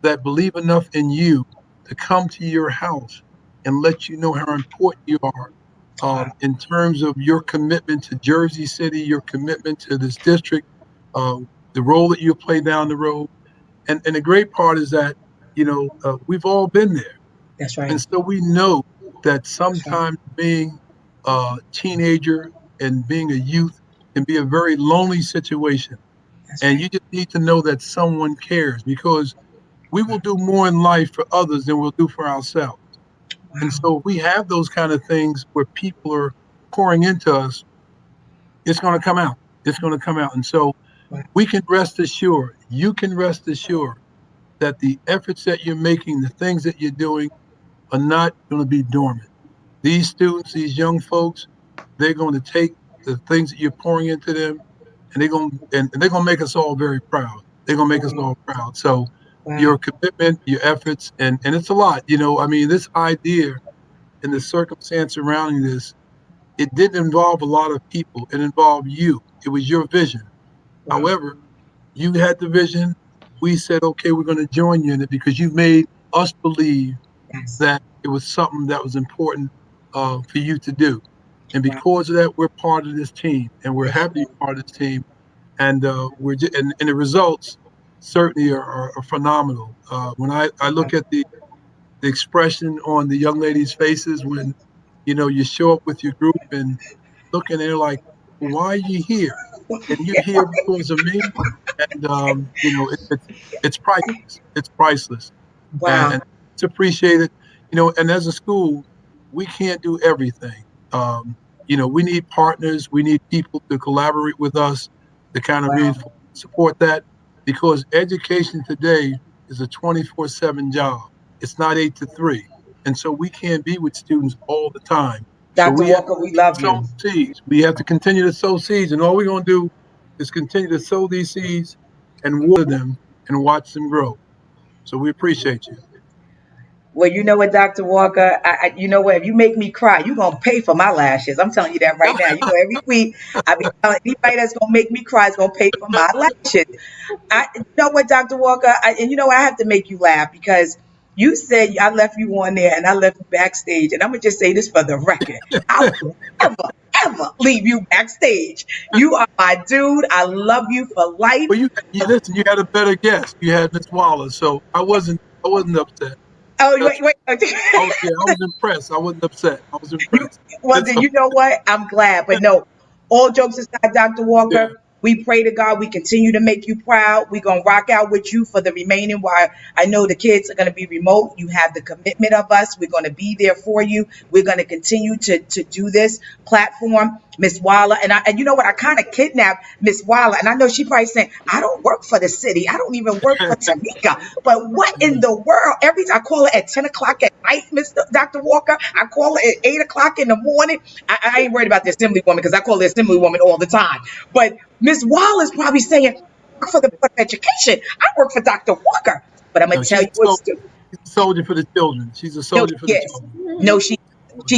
that believe enough in you to come to your house and let you know how important you are in terms of your commitment to Jersey City, your commitment to this district, the role that you play down the road. And the great part is that, we've all been there. That's right. And so we know that sometimes being a teenager and being a youth can be a very lonely situation. And you just need to know that someone cares, because we will do more in life for others than we'll do for ourselves. And so if we have those kind of things where people are pouring into us, it's going to come out. It's going to come out. And so we can rest assured, you can rest assured that the efforts that you're making, the things that you're doing, are not going to be dormant. These students, these young folks, they're going to take the things that you're pouring into them, and they're going to make us all very proud. They're going to make us all proud. So your Wow. commitment, your efforts, and it's a lot. I mean, this idea and the circumstance surrounding this, it didn't involve a lot of people. It involved you. It was your vision. Wow. However, you had the vision. We said, okay, we're going to join you in it because you made us believe Yes. that it was something that was important for you to do. And Wow. because of that, we're part of this team, and we're Yes. happy to be part of this team. And and the results certainly are phenomenal. When I look at the expression on the young ladies' faces when you show up with your group and looking, they're like, "Why are you here?" And you're here because of me. And it's priceless. It's priceless, Wow. and it's appreciated. And as a school, we can't do everything. We need partners. We need people to collaborate with us to kind of Wow. support that because education today is a 24/7 job. It's not 8 to 3, and so we can't be with students all the time. So Dr. we have Walker, we love to sow you. seeds. We have to continue to sow seeds, and all we're going to do is continue to sow these seeds and water them and watch them grow. So we appreciate you. Well, you know what, Dr. Walker, you know what? If you make me cry, you're gonna pay for my lashes. I'm telling you that right now. Every week I be telling anybody that's gonna make me cry is gonna pay for my lashes. You know what, Dr. Walker, and you know what? I have to make you laugh because you said I left you on there and I left you backstage, and I'm gonna just say this for the record: I will never, ever leave you backstage. You are my dude. I love you for life. Well, listen. You had a better guess. You had Miss Wallace, so I wasn't upset. Oh, That's wait. yeah. I was impressed. I wasn't upset. I was You, impressed. well, It's then you know what? I'm glad. But no, all jokes aside, Dr. yeah. Walker, we pray to God we continue to make you proud. We're going to rock out with you for the remaining while I know the kids are going to be remote. You have the commitment of us. We're going to be there for you. We're going to continue to do this platform. Miss Walla, and you know what? I kind of kidnapped Miss Walla, and I know she probably saying, I don't work for the city. I don't even work for Tamika. But what in the world? Every time I call her at 10 o'clock at night, Mr. Dr. Walker, I call her at 8 o'clock in the morning. I ain't worried about the assembly woman because I call the assembly woman all the time. But Miss Wall is probably saying, I work for the Board of Education. I work for Dr. Walker. But I'm going No, to tell she's you what's a soldier for the children. She's a no, soldier for she the is. children. No, she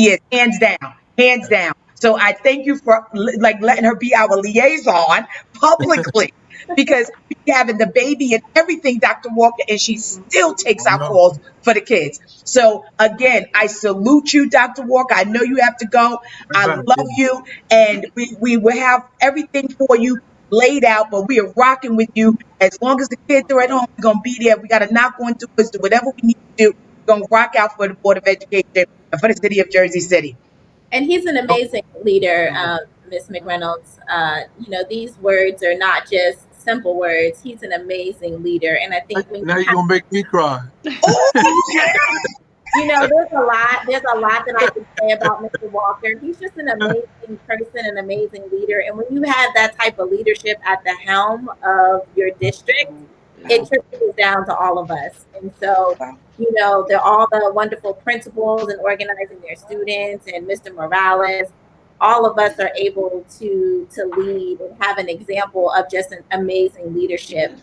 is hands down, hands down. So I thank you for like letting her be our liaison publicly because we having the baby and everything, Dr. Walker, and she still takes Oh our no. calls for the kids. So again, I salute you, Dr. Walker. I know you have to go. Right I back. love you, and we will have everything for you laid out, but we are rocking with you. As long as the kids are at home, we're gonna be there. We gotta knock on doors, do whatever we need to do. We're gonna rock out for the Board of Education and for the city of Jersey City. And he's an Oh, amazing leader, Miss McReynolds. These words are not just simple words. He's an amazing leader, and I think when now you're gonna make me cry. there's a lot that I could say about Mr. Walker. He's just an amazing person, an amazing leader, and when you have that type of leadership at the helm of your district, it trickles down to all of us. And so, they're all the wonderful principals and organizing their students, and Mr. Morales, all of us are able to lead and have an example of just an amazing leadership.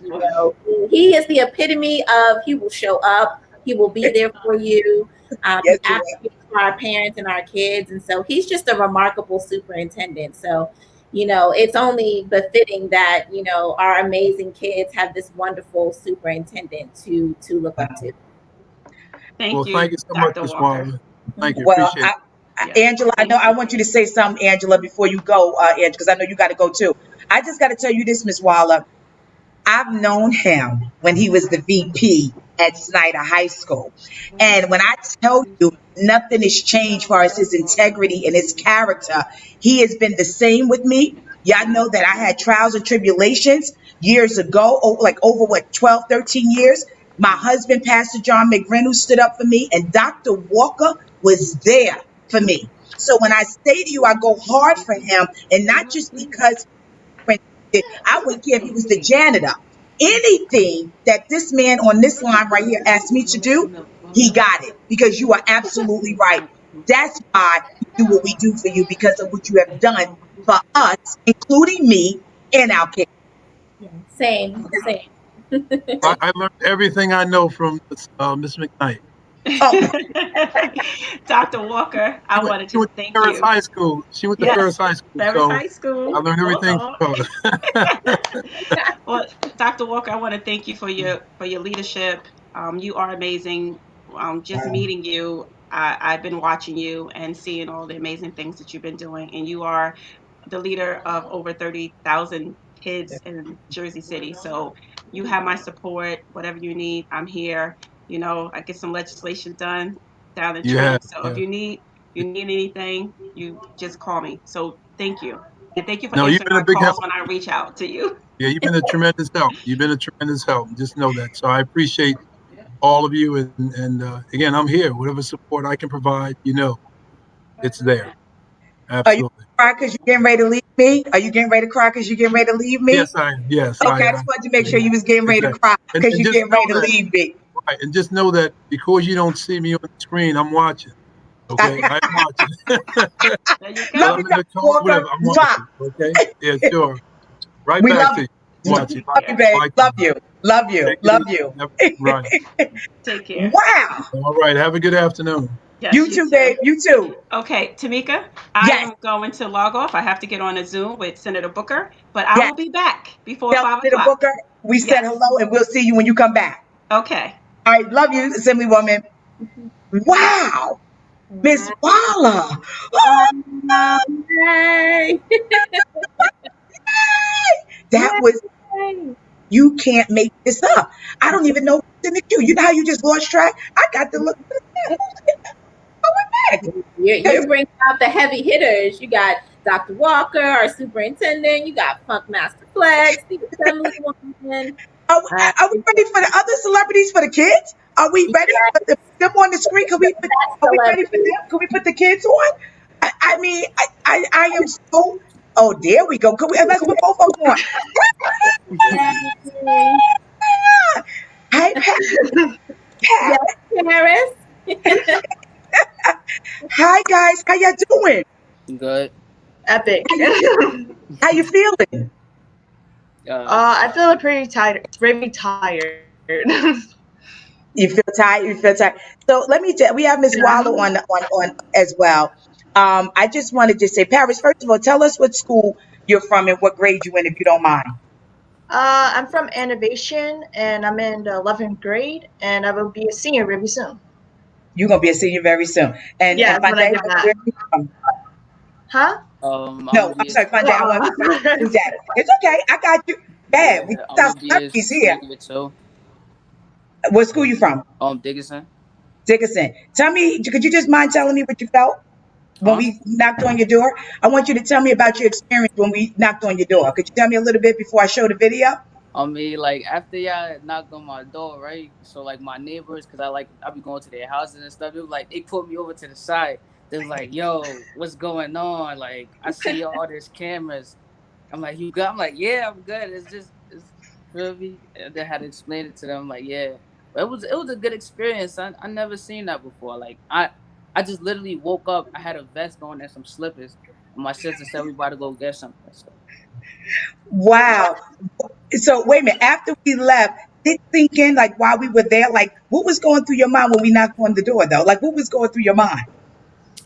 He is the epitome of he will show up, he will be there for you. He advocates for our parents and our kids, and so he's just a remarkable superintendent. So it's only befitting that, our amazing kids have this wonderful superintendent to look up to. Well, thank you so much, Dr. Ms. Walker. Waller. Thank you. Well, Appreciate it. Angela, I know I want you to say something, Angela, before you go, Angela, because I know you got to go too. I just got to tell you this, Miss Waller. I've known him when he was the VP at Snyder High School. And when I tell you nothing has changed for us, his integrity and his character, he has been the same with me. Y'all know that I had trials and tribulations years ago, like over 12, 13 years. My husband, Pastor John McReynolds, stood up for me, and Dr. Walker was there for me. So when I say to you, I go hard for him, and not just because I wouldn't care if he was the janitor. Anything that this man on this line right here asked me to do, he got it, because you are absolutely right. That's why we do what we do for you, because of what you have done for us, including me and our kids. Same. I learned everything I know from Miss McKnight. Oh, Dr. Walker, I want to She just went to thank Ferris you. High School. She went to Yes, Ferris High School, Ferris so High School. I learned everything from her. Well, Dr. Walker, I want to thank you for your leadership. You are amazing. Just meeting you, I've been watching you and seeing all the amazing things that you've been doing, and you are the leader of over 30,000 kids in Jersey City. So you have my support. Whatever you need, I'm here. I get some legislation done down in Yeah, Trenton. So if you need anything, you just call me. So thank you. And thank you for no, you've answering been a my big help. calls when I reach out to you. Yeah, you've been a tremendous help. You've been a tremendous help. Just know that. So I appreciate all of you, and again, I'm here. Whatever support I can provide, it's there. are you Absolutely. cry because you're getting ready to leave me? Are you getting ready to cry because you're getting ready to leave me? Yes, I am. Yes, I Okay, I am. just wanted to make sure Yeah, you was getting ready to exactly. cry because And you're just getting know ready to that, leave me. right? And just know that because you don't see me on the screen, I'm watching. Okay, I'm watching. There you Love While go. you, I'm in Dr. the car, Walker. whatever, I'm Mwah. watching. Okay. Yeah, sure. Right We back love to you. you. Mwah. Watching. Take Love you, care. babe. Bye. Love you. Love you. Take it Love easy. you. Yep. Right. Take care. Wow. All right. Have a good afternoon. Yes, You you too, too. babe. You too. Okay, Tamika, I Yes. am going to log off. I have to get on a Zoom with Senator Booker, but I Yes. will be back before Tell 5 Senator o'clock. Booker we said Yes. hello and we'll see you when you come back. Okay. All right. Love you, Assemblywoman. Wow. Miss Walla. Oh, Yay! that was, Yay! you can't make this up. I don't even know what's in the queue. You know how you just lost track? I got to look. You're bringing out the heavy hitters. You got Dr. Walker, our superintendent. You got Funk Master Flex, the Assemblywoman. Are we ready for the other celebrities for the kids? Are we ready for them on the screen? Are we ready for them? Can we put the kids on? I mean, I am so. Oh, there we go. Let's put both of them on. Hi, Pat. Yes, Paris. Hi, guys. How y'all doing? Good. Epic. How you feeling? I feel pretty tired. Very tired. You feel tired. You feel tired. So let me. We have Miss Wallow on as well. I just wanted to say, Paris. First of all, tell us what school you're from and what grade you in, if you don't mind. I'm from Innovation, and I'm in the 11th grade, and I will be a senior very soon. You're gonna be a senior very soon. And Yes, when I Monday, get back. where are you from? Huh? I'm No, gonna I'm be sorry, Monday. I want to do that. It's okay. I got you. Bad. We I'm got gonna be a celebrities here. senior too. What school you from? Dickinson. Dickinson. Tell me, could you just mind telling me what you felt when Huh? we knocked on your door? I want you to tell me about your experience when we knocked on your door. Could you tell me a little bit before I show the video? I mean, like after y'all knocked on my door, right? So like my neighbors, cause I be going to their houses and stuff. It was like they put me over to the side. They was like, "Yo, what's going on? Like I see all these cameras." I'm like, "You good?" I'm like, "Yeah, I'm good." It's feel me. And they had to explain it to them. Like, yeah, but it was a good experience. I never seen that before. Like I just literally woke up. I had a vest on and some slippers, and my sister said we about to go get something. So Wow. So wait a minute. After we left, did it sink in like while we were there? Like what was going through your mind when we knocked on the door though? Like what was going through your mind?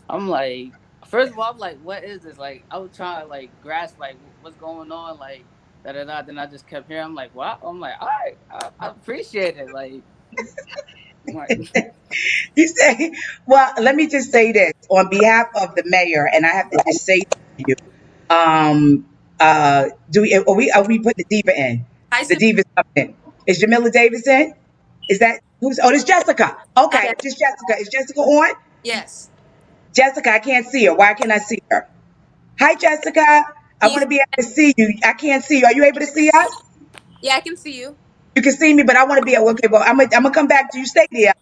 I'm like, first of all, I'm like, what is this? Like, I was trying to like grasp like what's going on, like da da da. Then I just kept hearing. I'm like, wow. I'm like, all right, I appreciate it. Like, I'm like, You say, well, let me just say this on behalf of the mayor, and I have to just say to you, are we putting the diva in? The diva's coming in. Is Jamila Davis in? Is that who's? Oh, it's Jessica. Okay, just Jessica. Is Jessica on? Yes. Jessica, I can't see her. Why can't I see her? Hi, Jessica. I want to be able to see you. I can't see you. Are you able to see us? Yeah, I can see you. You can see me, but I want to be able. Okay, well, I'm gonna come back to you. Stay there.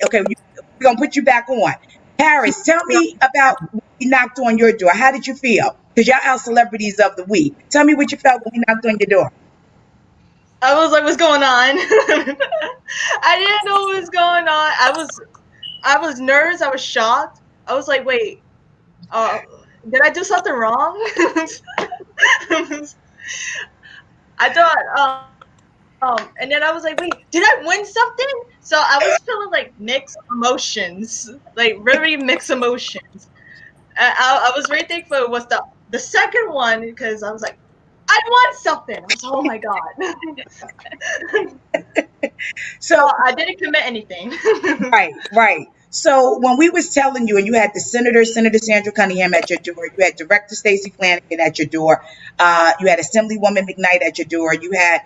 Okay, we're gonna put you back on. Paris, tell me about when we knocked on your door. How did you feel? Because y'all are celebrities of the week. Tell me what you felt when we knocked on your door. I was like, "What's going on?" I didn't know what was going on. I was nervous. I was shocked. I was like, "Wait, did I do something wrong?" I thought And then I was like, wait, did I win something? So I was feeling like mixed emotions, like very mixed emotions. I was very thankful it was the second one because I was like, I won something. I was like, oh my god. So I didn't commit anything. Right. So when we was telling you, and you had the Senator Sandra Cunningham at your door, you had Director Stacey Flanagan at your door, you had Assemblywoman McKnight at your door, you had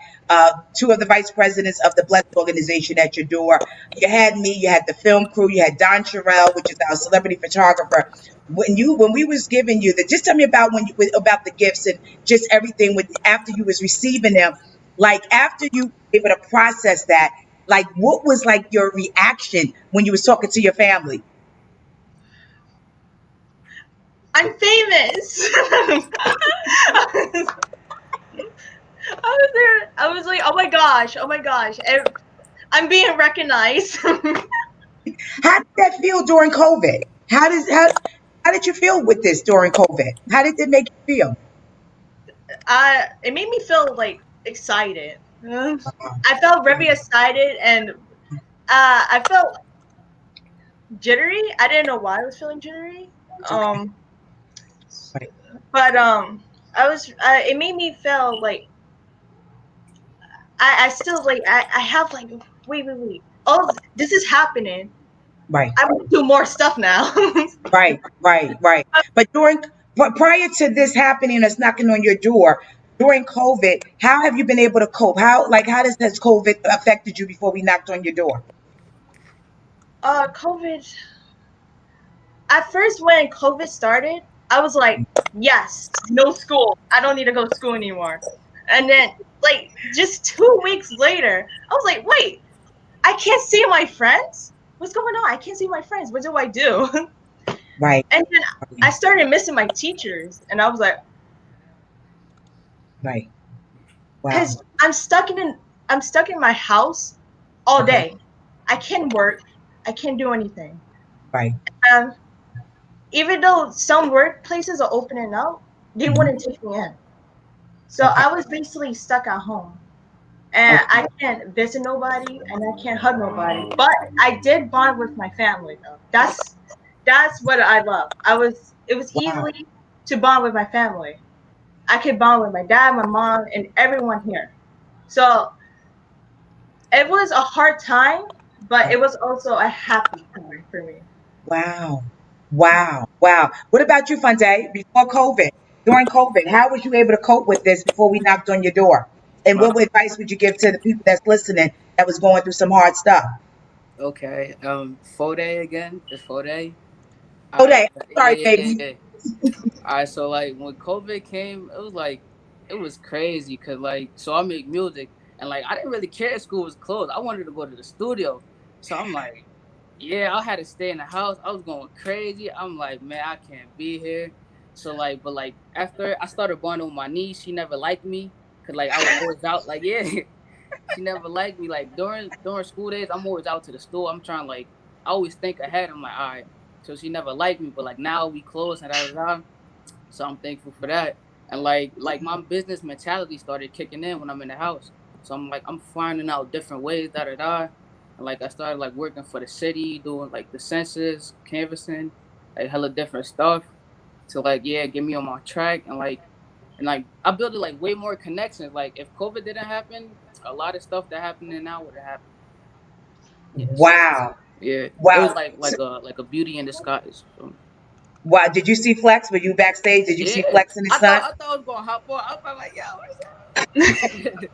two of the vice presidents of the BLESC organization at your door, you had me, you had the film crew, you had Don Sherrill, which is our celebrity photographer. When we was giving you the, just tell me about about the gifts and just everything with after you was receiving them, like after you were able to process that. Like, what was like your reaction when you was talking to your family? I'm famous. I was there. I was like, oh my gosh. I'm being recognized. How did that feel during COVID? How did you feel with this during COVID? How did it make you feel? It made me feel like excited. I felt very excited, and I felt jittery. I didn't know why I was feeling jittery. Right. But I was. It made me feel like I still like I have like wait. Oh, this is happening. Right. I will do more stuff now. Right. But prior to this happening, us knocking on your door during COVID, how have you been able to cope? How has COVID affected you before we knocked on your door? COVID. At first, when COVID started, I was like, yes, no school. I don't need to go to school anymore. And then, like, just 2 weeks later, I was like, wait, I can't see my friends? What's going on? I can't see my friends. What do I do? Right. And then I started missing my teachers. And I was like, right. Wow. Because I'm stuck in my house all day. I can't work. I can't do anything. Right. Even though some workplaces are opening up, they wouldn't take me in. So I was basically stuck at home. And I can't visit nobody and I can't hug nobody. But I did bond with my family though. That's what I love. It was easily to bond with my family. I could bond with my dad, my mom, and everyone here. So it was a hard time, but it was also a happy time for me. Wow. What about you, Funday? Before COVID, during COVID, how was you able to cope with this before we knocked on your door? And what advice would you give to the people that's listening that was going through some hard stuff? Okay. Foday again. Just Foday. Foday. Sorry, baby. Yeah. All right. So like when COVID came, it was crazy because like so I make music and like I didn't really care if school was closed. I wanted to go to the studio. So I'm like, yeah, I had to stay in the house. I was going crazy. I'm like, man, I can't be here. So like, but like after I started bonding with my niece, she never liked me. Cause like I was always out, like she never liked me. Like during school days, I'm always out to the store. I'm trying like I always think ahead. I'm like, all right. So she never liked me, but like now we close and so I'm thankful for that. And like my business mentality started kicking in when I'm in the house. So I'm finding out different ways And like I started like working for the city, doing like the census, canvassing, like hella different stuff to like get me on my track and I built like way more connections. Like if COVID didn't happen, a lot of stuff that happening now would have happened. Yeah, wow. It was like a beauty in disguise. So. Wow. Did you see Flex? Were you backstage? Did you see Flex and his son? I thought I was gonna hop on. I was like, yo, what's up?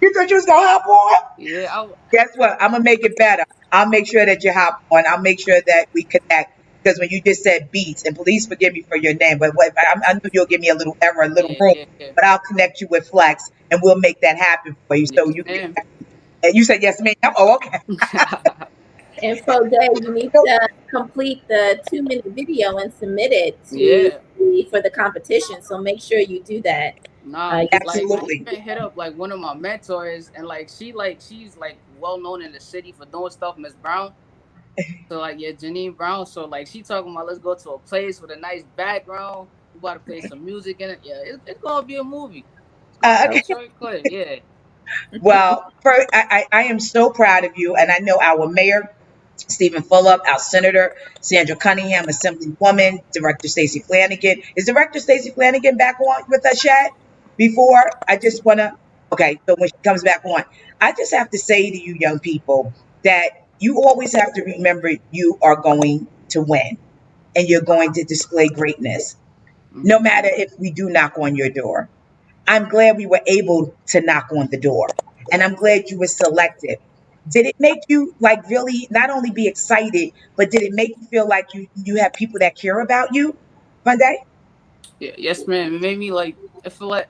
You thought you was gonna hop on? Yeah. Guess what? I'm gonna make it better. I'll make sure that you hop on. I'll make sure that we connect. Because when you just said beats, and please forgive me for your name, but I knew you'll give me a little error, a little room. Yeah. But I'll connect you with Flex, and we'll make that happen for you. So you said yes, ma'am. Oh, okay. And so, Dave, you need to complete the 2-minute video and submit it for the competition. So make sure you do that. Nah, absolutely. Like, I hit up like one of my mentors, and like she's like well known in the city for doing stuff, Miss Brown. So like Janine Brown. So like she talking about let's go to a place with a nice background. We about to play some music in it. Yeah, it's gonna be a movie. Okay. Yeah. Well, first, I am so proud of you, and I know our mayor, Stephen Fulop, our senator, Sandra Cunningham, Assemblywoman, Director Stacey Flanagan. Is Director Stacey Flanagan back on with us yet? Before, I just want to, okay, so when she comes back on, I just have to say to you young people that you always have to remember you are going to win and you're going to display greatness, no matter if we do knock on your door. I'm glad we were able to knock on the door, and I'm glad you were selected. Did it make you like really not only be excited, but did it make you feel like you have people that care about you, Monday? Yeah, yes, ma'am. It made me like I feel like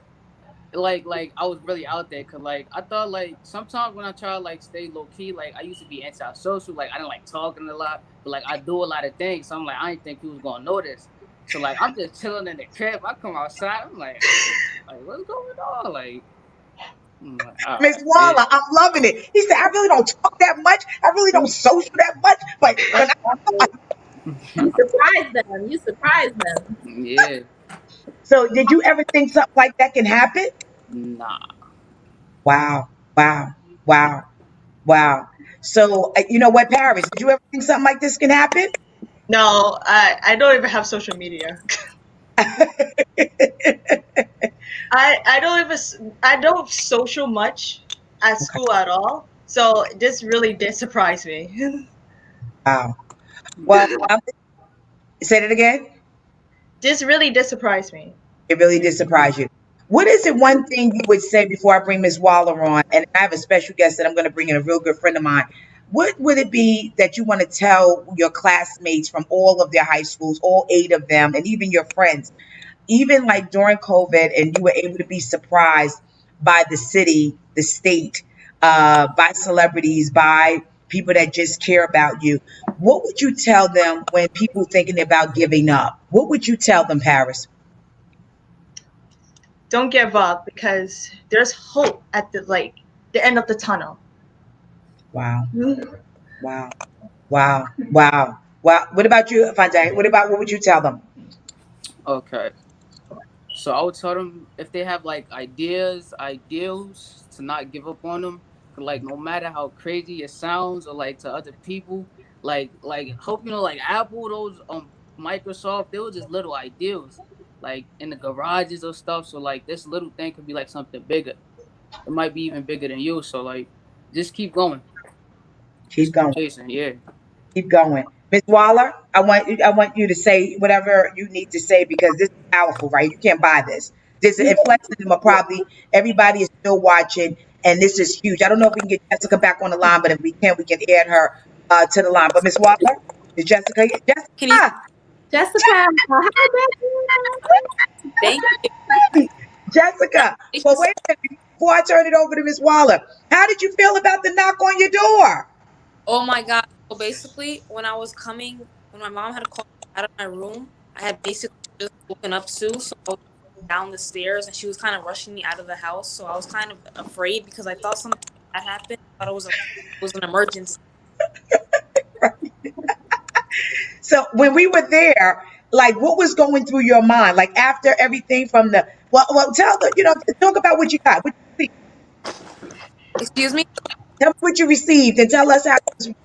I was really out there because like I thought like sometimes when I try to like stay low key, like I used to be antisocial, like I didn't like talking a lot, but like I do a lot of things. So I'm like I didn't think people was gonna notice. So like I'm just chilling in the crib. I come outside, I'm like what's going on? Like, I'm like all Miss right, yeah. Waller, I'm loving it. He said, I really don't talk that much. I really don't social that much. But when I, You surprise them. You surprise them. Yeah, so did you ever think something like that can happen? nah. Wow, wow, wow, wow. So you know what, Paris? Did you ever think something like this can happen? No, I don't even have social media. I don't social much at school at all. So this really did surprise me. Wow. Well, say that again. This really did surprise me. It really did surprise you. What is it one thing you would say before I bring Miss Waller on? And I have a special guest that I'm going to bring in, a real good friend of mine. What would it be that you want to tell your classmates from all of their high schools, all 8 of them, and even your friends, even like during COVID, and you were able to be surprised by the city, the state, by celebrities, by people that just care about you? What would you tell them when people thinking about giving up? What would you tell them, Paris? Don't give up because there's hope at the end of the tunnel. Wow. Wow. Wow. Wow. Wow. What about you, Fonte? What would you tell them? Okay. So I would tell them if they have like ideals to not give up on them. Like no matter how crazy it sounds or like to other people, like hope like Apple, those Microsoft, they were just little ideals, like in the garages or stuff. So like this little thing could be like something bigger. It might be even bigger than you. So like just keep going. Keep Just keep going. chasing. Yeah. Keep going. Miss Waller, I want you to say whatever you need to say because this is powerful, right? You can't buy this. This is inflection are probably everybody is still watching, and this is huge. I don't know if we can get Jessica back on the line, but if we can, we can add her to the line. But Miss Waller, is Jessica? Can you? Jessica, Jessica, hi, Thank you. Jessica. Well, wait a minute before I turn it over to Miss Waller. How did you feel about the knock on your door? Oh my God. So basically, when I was coming, when my mom had called me out of my room, I had basically just woken up too. So I was down the stairs and she was kind of rushing me out of the house. So I was kind of afraid because I thought something had happened. I thought it was an emergency. So when we were there, like what was going through your mind? Like after everything from the well tell the talk about what you got. What you Excuse me? tell me what you received and tell us how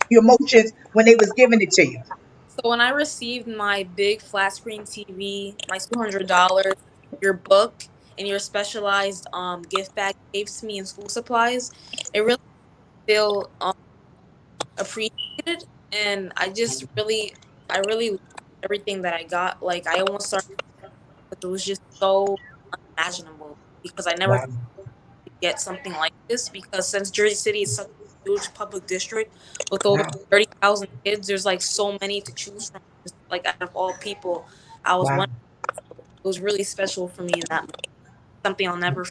your emotions when they was giving it to you. So when I received my big flat screen TV, my $200, your book, and your specialized gift bag gave to me in school supplies, it really feel appreciated, and I really loved everything that I got. Like I almost started, but it was just so unimaginable because I never Wow, thought I'd get something like this. Because since Jersey City is such a huge public district with over wow, 30,000 kids, there's like so many to choose from. Just, like out of all people, I was wow, one. It was really special for me in that moment. Something I'll never.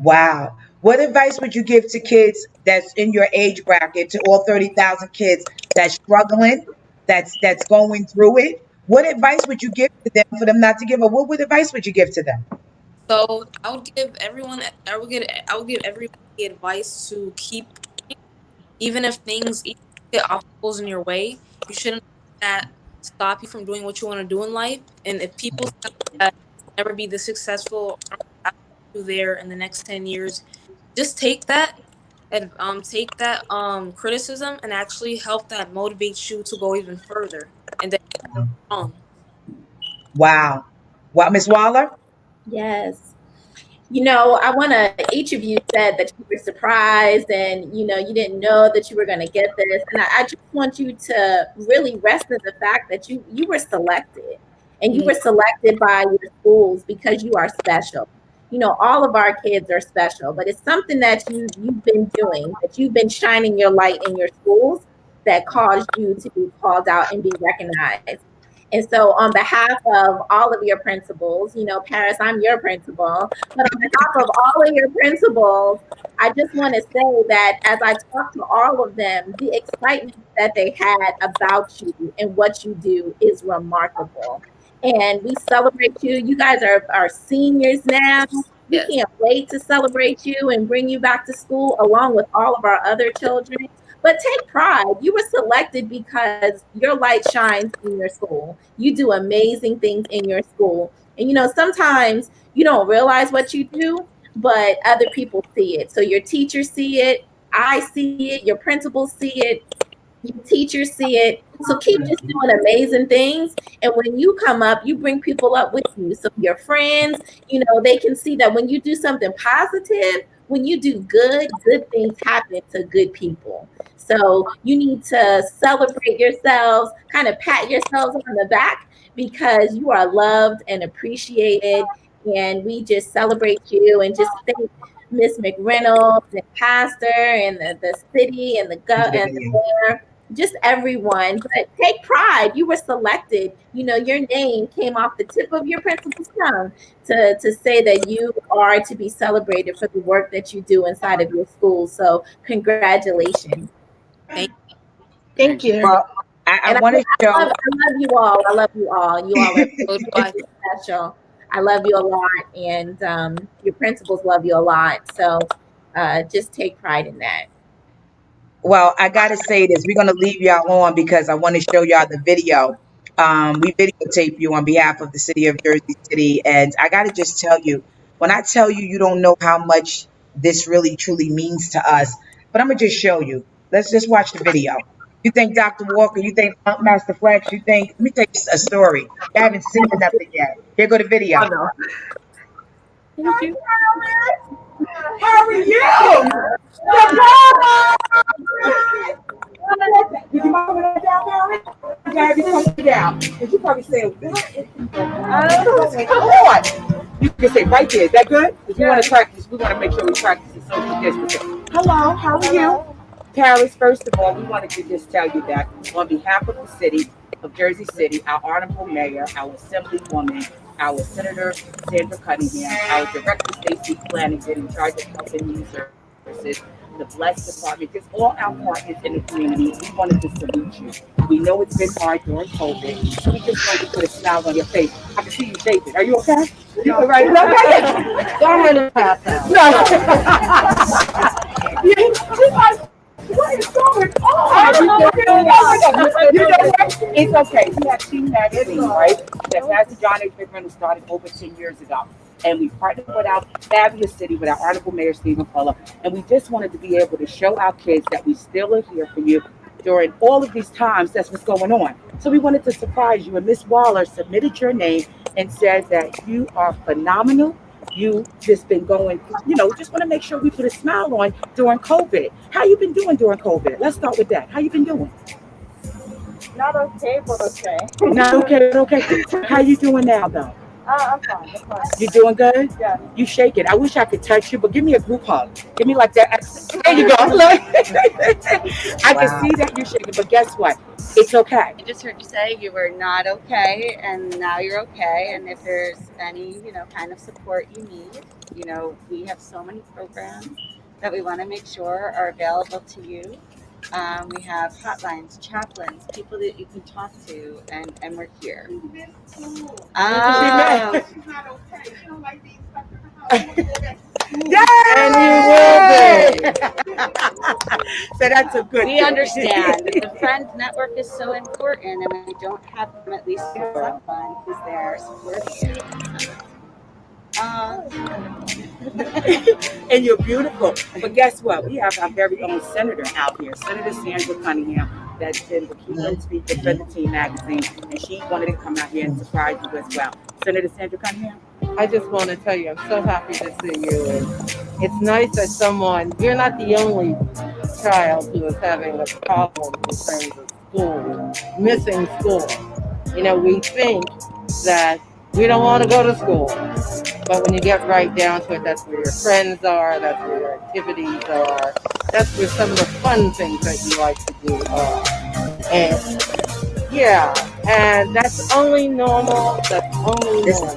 wow. What advice would you give to kids that's in your age bracket, to all 30,000 kids that's struggling, that's going through it? What advice would you give to them for them not to give up? What advice would you give to them? So I would give everyone. I would give everyone the advice to keep even if things get obstacles in your way, you shouldn't let that stop you from doing what you want to do in life. And if people tell you that you'll never be this successful or have you there in the next 10 years, just take that and criticism and actually help that motivate you to go even further and then Wow. Wow, Miss Waller? Yes. I want to, each of you said that you were surprised and, you didn't know that you were going to get this. And I just want you to really rest in the fact that you were selected, and you were selected by your schools because you are special. All of our kids are special, but it's something that you've been doing, that you've been shining your light in your schools that caused you to be called out and be recognized. And so, on behalf of all of your principals, Paris, I'm your principal, but on behalf of all of your principals, I just want to say that as I talk to all of them, the excitement that they had about you and what you do is remarkable. And we celebrate you. You guys are seniors now. We Yes. can't wait to celebrate you and bring you back to school along with all of our other children. But take pride. You were selected because your light shines in your school. You do amazing things in your school. And sometimes you don't realize what you do, but other people see it. So your teachers see it, I see it, your principals see it, your teachers see it. So keep just doing amazing things. And when you come up, you bring people up with you. So your friends, they can see that when you do something positive, when you do good things happen to good people. So you need to celebrate yourselves, kind of pat yourselves on the back because you are loved and appreciated. And we just celebrate you and just thank Miss McReynolds and Pastor and the city and the mayor, just everyone. But take pride. You were selected. Your name came off the tip of your principal's tongue to say that you are to be celebrated for the work that you do inside of your school. So congratulations. Thank you. Well, I want to show. I love you all. I love you all. You all are special. I love you a lot, and your principals love you a lot. So just take pride in that. Well, I got to say this. We're going to leave y'all on because I want to show y'all the video. We videotape you on behalf of the city of Jersey City. And I got to just tell you, when I tell you, you don't know how much this really truly means to us. But I'm going to just show you. Let's just watch the video. You think Dr. Walker, you think Master Flex, you think, let me tell you a story. I haven't seen nothing yet. Here go the video. Oh, no. Thank you. How are you? Did you mom it down, Mary? I'm glad you coming down. Because you probably saying, what is come on. You can say right there. Is that good? Because we want to practice. We want to make sure we practice the social distancing. Hello, how are you? Paris, first of all, we wanted to just tell you that on behalf of the city of Jersey City, our honorable mayor, our assemblywoman, our Senator Sandra Cunningham, our Director Stacey Flanagan in charge of health and human services, the BLESC department, just all our partners in the community, we wanted to salute you. We know it's been hard during COVID, so we just wanted to put a smile on your face. I can see you shaking. Are you okay? You all right? Okay. Don't really pass out. No. What is going on? You know what? It's okay. We have Team Magazine, right? That Pastor John H. McReynolds started over 10 years ago. And we partnered with our fabulous city, with our Honorable Mayor Stephen Fulop. And we just wanted to be able to show our kids that we still are here for you during all of these times. That's what's going on. So we wanted to surprise you. And Miss Waller submitted your name and said that you are phenomenal. You just been going, just want to make sure we put a smile on during COVID. How you been doing during COVID? Let's start with that. How you been doing? Not okay, but okay. Not okay, but okay. How you doing now, though? I'm fine. You doing good? Yeah. You shake it. I wish I could touch you, but give me a group hug. Give me like that. There you go. Look. I can see that you're shaking, but guess what? It's okay. I just heard you say you were not okay, and now you're okay. And if there's any, kind of support you need, we have so many programs that we want to make sure are available to you. We have hotlines, chaplains, people that you can talk to, and we're here. And you will be. So that's a good We thing. understand that the friend network is so important, and we don't have them, at least someone who's there supporting you. And you're beautiful. But guess what? We have our very own senator out here, Senator Sandra Cunningham, that's been the keynote speaker for the Teen Magazine, and she wanted to come out here and surprise you as well. Senator Sandra Cunningham? I just want to tell you, I'm so happy to see you. And it's nice that you're not the only child who is having a problem in terms of school, missing school. You know, we think that we don't want to go to school, but when you get right down to it, that's where your friends are, that's where your activities are, that's where some of the fun things that you like to do are. And yeah, and that's only normal, that's only normal.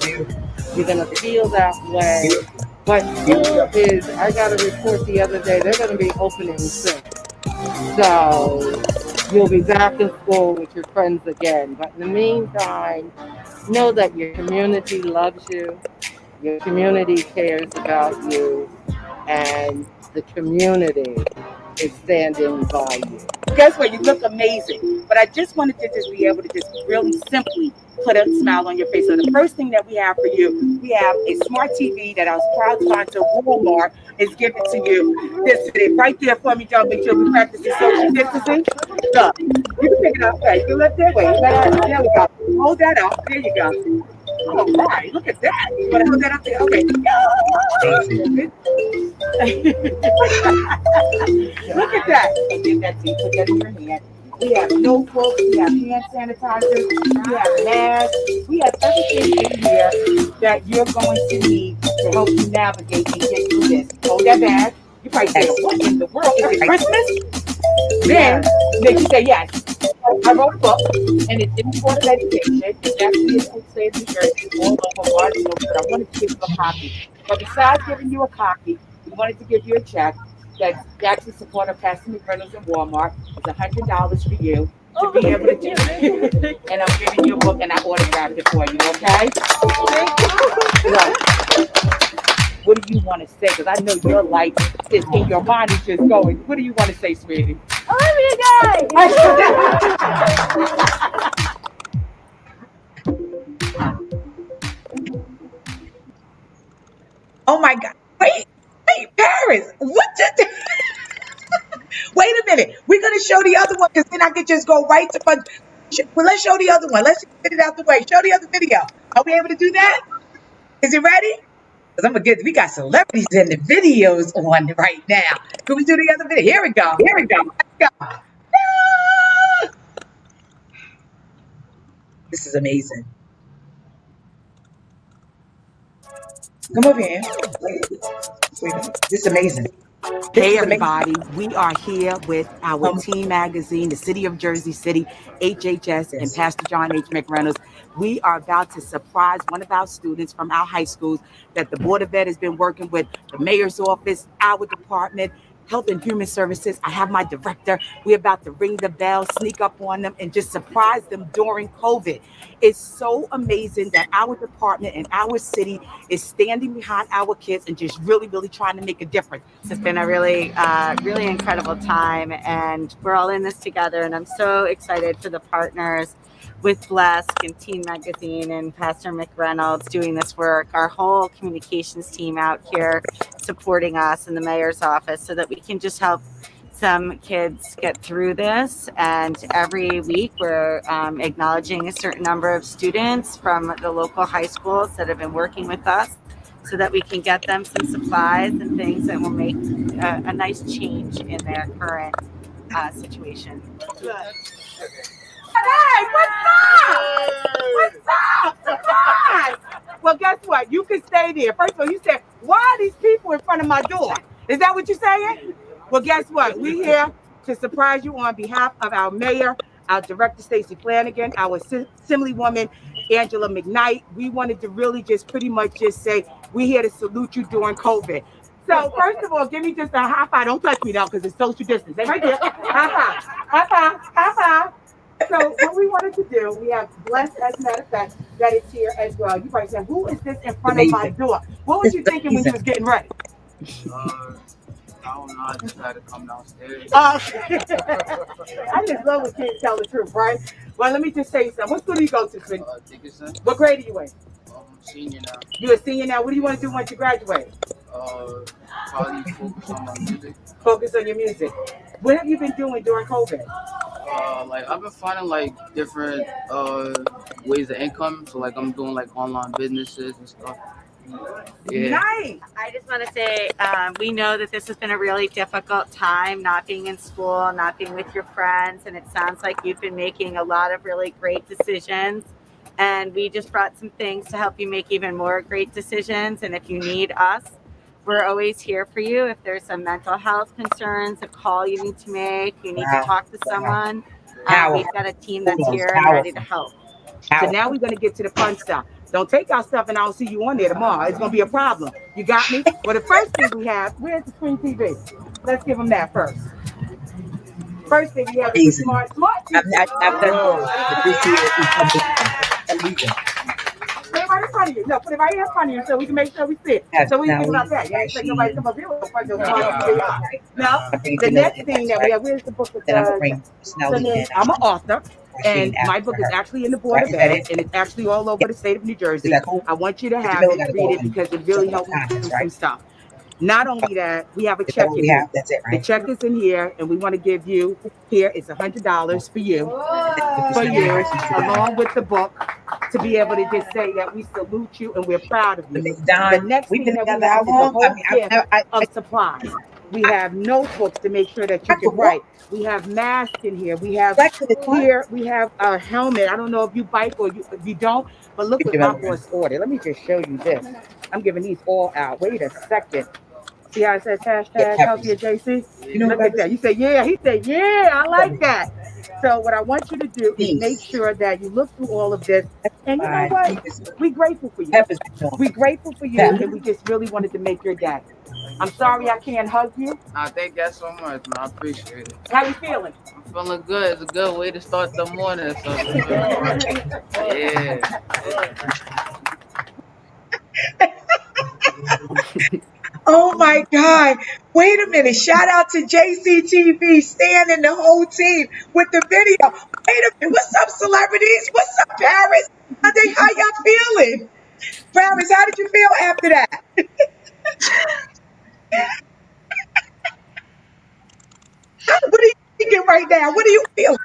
You're going to feel that way. But school is, I got a report the other day, they're going to be opening soon. So you'll be back in school with your friends again. But in the meantime, know that your community loves you, your community cares about you, and the community is standing by you. Guess what? You look amazing. But I just wanted to just be able to just really simply put a smile on your face. So the first thing that we have for you, we have a smart TV that our proud sponsor Walmart is giving to you. This today, right there for me, y'all. Make sure we practice the social distancing. Look, you can pick it up. Okay, you look that way. There we go. Hold that up. There you go. Oh my, look at that. You want to hold that up there? Okay. Look at that. So give that to you. Put that in your hand. We have notebooks, we have hand sanitizers, we have masks, we have everything in here that you're going to need to help you navigate and get through this. Hold that bag. You probably say, what in the world? Is it Christmas? Then you say, yes. I wrote a book, and it's important education. It's actually in state of New Jersey, all over large books, but I wanted to give you a copy. But besides giving you a copy, we wanted to give you a check that's actually support of Pastor McReynolds and Walmart. It's $100 for you to be able to do it. And I'm giving you a book, and I autographed it for you, okay? Right. What do you want to say? Because I know your life is in your body just going. What do you want to say, sweetie? I love you guys! Oh my God. Wait, Paris. What did Wait a minute. We're going to show the other one because then I could just go right to fun. Well, let's show the other one. Let's get it out the way. Show the other video. Are we able to do that? Is it ready? Because we got celebrities in the videos on right now. Can we do the other video? Here we go. Let's go. This is amazing. Come over here. This is amazing. Hey everybody, we are here with our Teen Magazine, the City of Jersey City, HHS, and Pastor John H. McReynolds. We are about to surprise one of our students from our high schools that the Board of Ed has been working with, the mayor's office, our department, Health and Human Services. I have my director. We're about to ring the bell, sneak up on them, and just surprise them during COVID. It's so amazing that our department and our city is standing behind our kids and just really, really trying to make a difference. It's been a really, really incredible time, and we're all in this together. And I'm so excited for the partners with BLESC and Teen Magazine and Pastor McReynolds doing this work. Our whole communications team out here supporting us in the mayor's office so that we can just help some kids get through this. And every week we're acknowledging a certain number of students from the local high schools that have been working with us so that we can get them some supplies and things that will make a nice change in their current situation. Hey, what's up? Surprise! Well, guess what? You can stay there. First of all, you said, why are these people in front of my door? Is that what you're saying? Well, guess what? We're here to surprise you on behalf of our mayor, our director, Stacey Flanagan, our assemblywoman, Angela McKnight. We wanted to really just pretty much just say, we're here to salute you during COVID. So first of all, give me just a high five. Don't touch me now because it's social distance. They right there. High five. High five. High five. So what we wanted to do, we have BLESC, as a matter of fact, that is here as well. You probably said, who is this in front of my door? What was you thinking when you was getting ready? I don't know. I just had to come downstairs. I just love when kids tell the truth, right? Well, let me just say something. What school do you go to, Sydney? Dickinson. What grade are you in? Senior now. You're a senior now. What do you want to do once you graduate? Probably focus on my music. Focus on your music. What have you been doing during COVID? Like I've been finding like different ways of income. So like I'm doing like online businesses and stuff. Yeah. Nice. I just want to say we know that this has been a really difficult time, not being in school, not being with your friends, and it sounds like you've been making a lot of really great decisions. And we just brought some things to help you make even more great decisions. And if you need us, we're always here for you. If there's some mental health concerns, a call you need to make, you need to talk to someone, we've got a team that's here and ready to help. So now we're going to get to the fun stuff. Don't take our stuff and I don't see you on there tomorrow. It's going to be a problem. You got me? Well, the first thing we have, where's the screen TV? Let's give them that first. First thing we have is the smart TV. I've done this year. Put it right in front of you. No, put it right in front of you so we can make sure we see it. So we think about that. You ain't expect nobody to come up here with a smart TV. Now, the next thing that we have, where's the book that I'm an author. And my book is actually in the Board of Ed, and it's actually all over the state of New Jersey. I want you to have it, read it, because it really helps me do some stuff. Not only that, we have a check in here. The check is in here, and we want to give you, here, it's $100 for you, along with the book, to be able to just say that we salute you and we're proud of you. The next thing that we have is a whole kit of supplies. We have notebooks to make sure that you can write. We have masks in here. We have here. We have a helmet. I don't know if you bike or if you don't, but look what my boss ordered. Let me just show you this. I'm giving these all out. Wait a second. See how it says hashtag healthier JC? You know, look at that. You say yeah. He said yeah. I like that. So what I want you to do is make sure that you look through all of this. And you know what? We're grateful for you. We're grateful for you, and we just really wanted to make your day. I'm sorry I can't hug you. Thank you so much, man. I appreciate it. How you feeling? I'm feeling good. It's a good way to start the morning. So yeah. Oh my God. Wait a minute. Shout out to JCTV, Stan and the whole team with the video. Wait a minute. What's up, celebrities? What's up, Paris? How y'all feeling? Paris, how did you feel after that? What are you thinking right now? What are you feeling?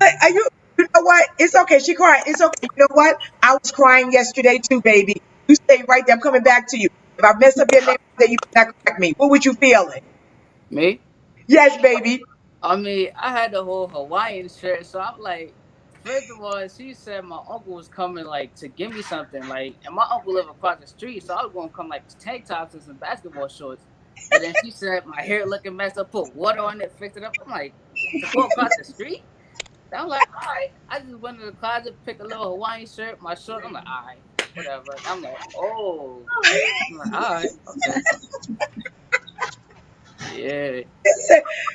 Are you know what? It's okay. She crying. It's okay. You know what? I was crying yesterday too, baby. You stay right there. I'm coming back to you. If I mess up your name, then you cannot correct me. What was you feeling? Me? Yes, baby. I mean, I had the whole Hawaiian shirt, so I'm like, first of all, she said my uncle was coming like to give me something, like, and my uncle lived across the street, so I was gonna come like tank tops and some basketball shorts. And then she said my hair looking messed up, put water on it, fixed it up. I'm like, to go across the street? I'm like, all right. I just went to the closet, picked a little Hawaiian shirt, my shorts. I'm like, all right, whatever. I'm like, oh. I'm like, all right, okay. Yeah.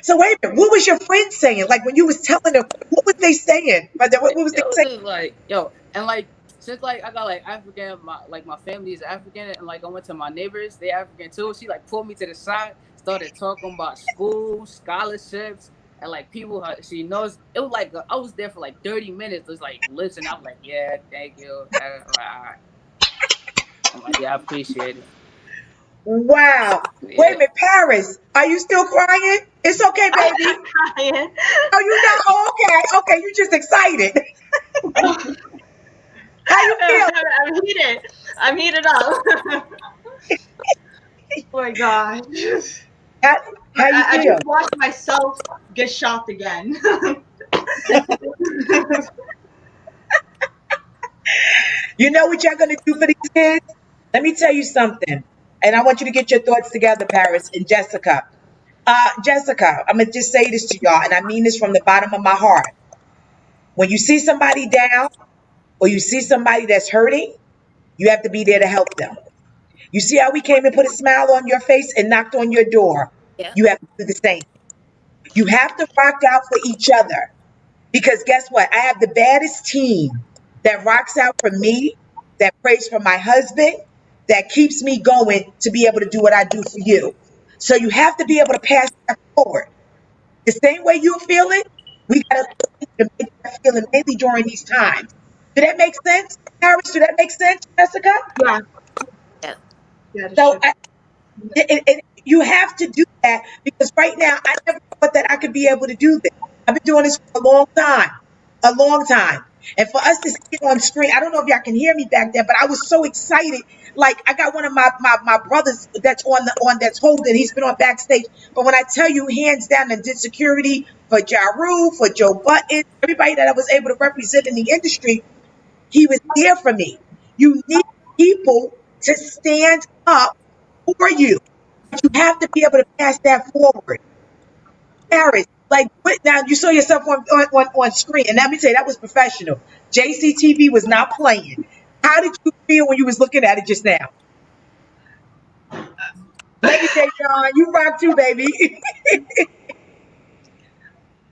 So wait a minute, what was your friend saying? Like when you was telling them, what was they saying? What was they saying? Like, yo, and like since like I got like African, my family is African, and like I went to my neighbors, they African too. She like pulled me to the side, started talking about school, scholarships, and like people she knows. It was like I was there for like 30 minutes. Just like listen, I'm like, yeah, thank you. I'm like, all right. I'm like, yeah, I appreciate it. Wow. Yeah. Wait a minute, Paris, are you still crying? It's okay, baby. I'm not crying. Oh, you not? Oh, okay. Okay, you just excited. How you feel? I'm heated up. Oh my God. How you feel? I just watched myself get shocked again. You know what y'all gonna do for these kids? Let me tell you something. And I want you to get your thoughts together, Paris and Jessica. Jessica, I'm gonna just say this to y'all, and I mean this from the bottom of my heart. When you see somebody down or you see somebody that's hurting, you have to be there to help them. You see how we came and put a smile on your face and knocked on your door? Yeah. You have to do the same. You have to rock out for each other. Because guess what? I have the baddest team that rocks out for me, that prays for my husband, that keeps me going to be able to do what I do for you. So you have to be able to pass that forward. The same way you feel it, we got to make that feeling mainly during these times. Do that make sense, Harris? Do that make sense, Jessica? Yeah. Yeah. Yeah, that's So true. you have to do that because right now I never thought that I could be able to do this. I've been doing this for a long time. And for us to see it on screen, I don't know if y'all can hear me back there, but I was so excited. Like I got one of my brothers that's that's holding. He's been on backstage. But when I tell you, hands down, and did security for Ja Rule, for Joe Button, everybody that I was able to represent in the industry, he was there for me. You need people to stand up for you. But you have to be able to pass that forward. Paris, like now you saw yourself on screen, and let me tell you, that was professional. JCTV was not playing. How did you feel when you was looking at it just now? Let me say, John, you rock too, baby.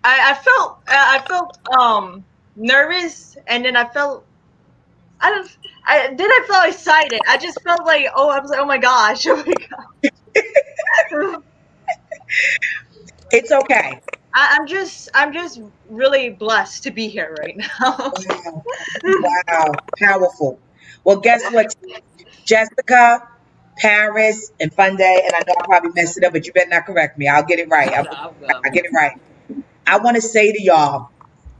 I felt nervous, and then I felt I felt excited. I just felt like I was like, oh my gosh. It's okay. I'm just really blessed to be here right now. Wow, powerful. Well, guess what? Jessica, Paris, and Funday, and I know I probably messed it up, but you better not correct me. I'll get it right. I'll get it right. I want to say to y'all,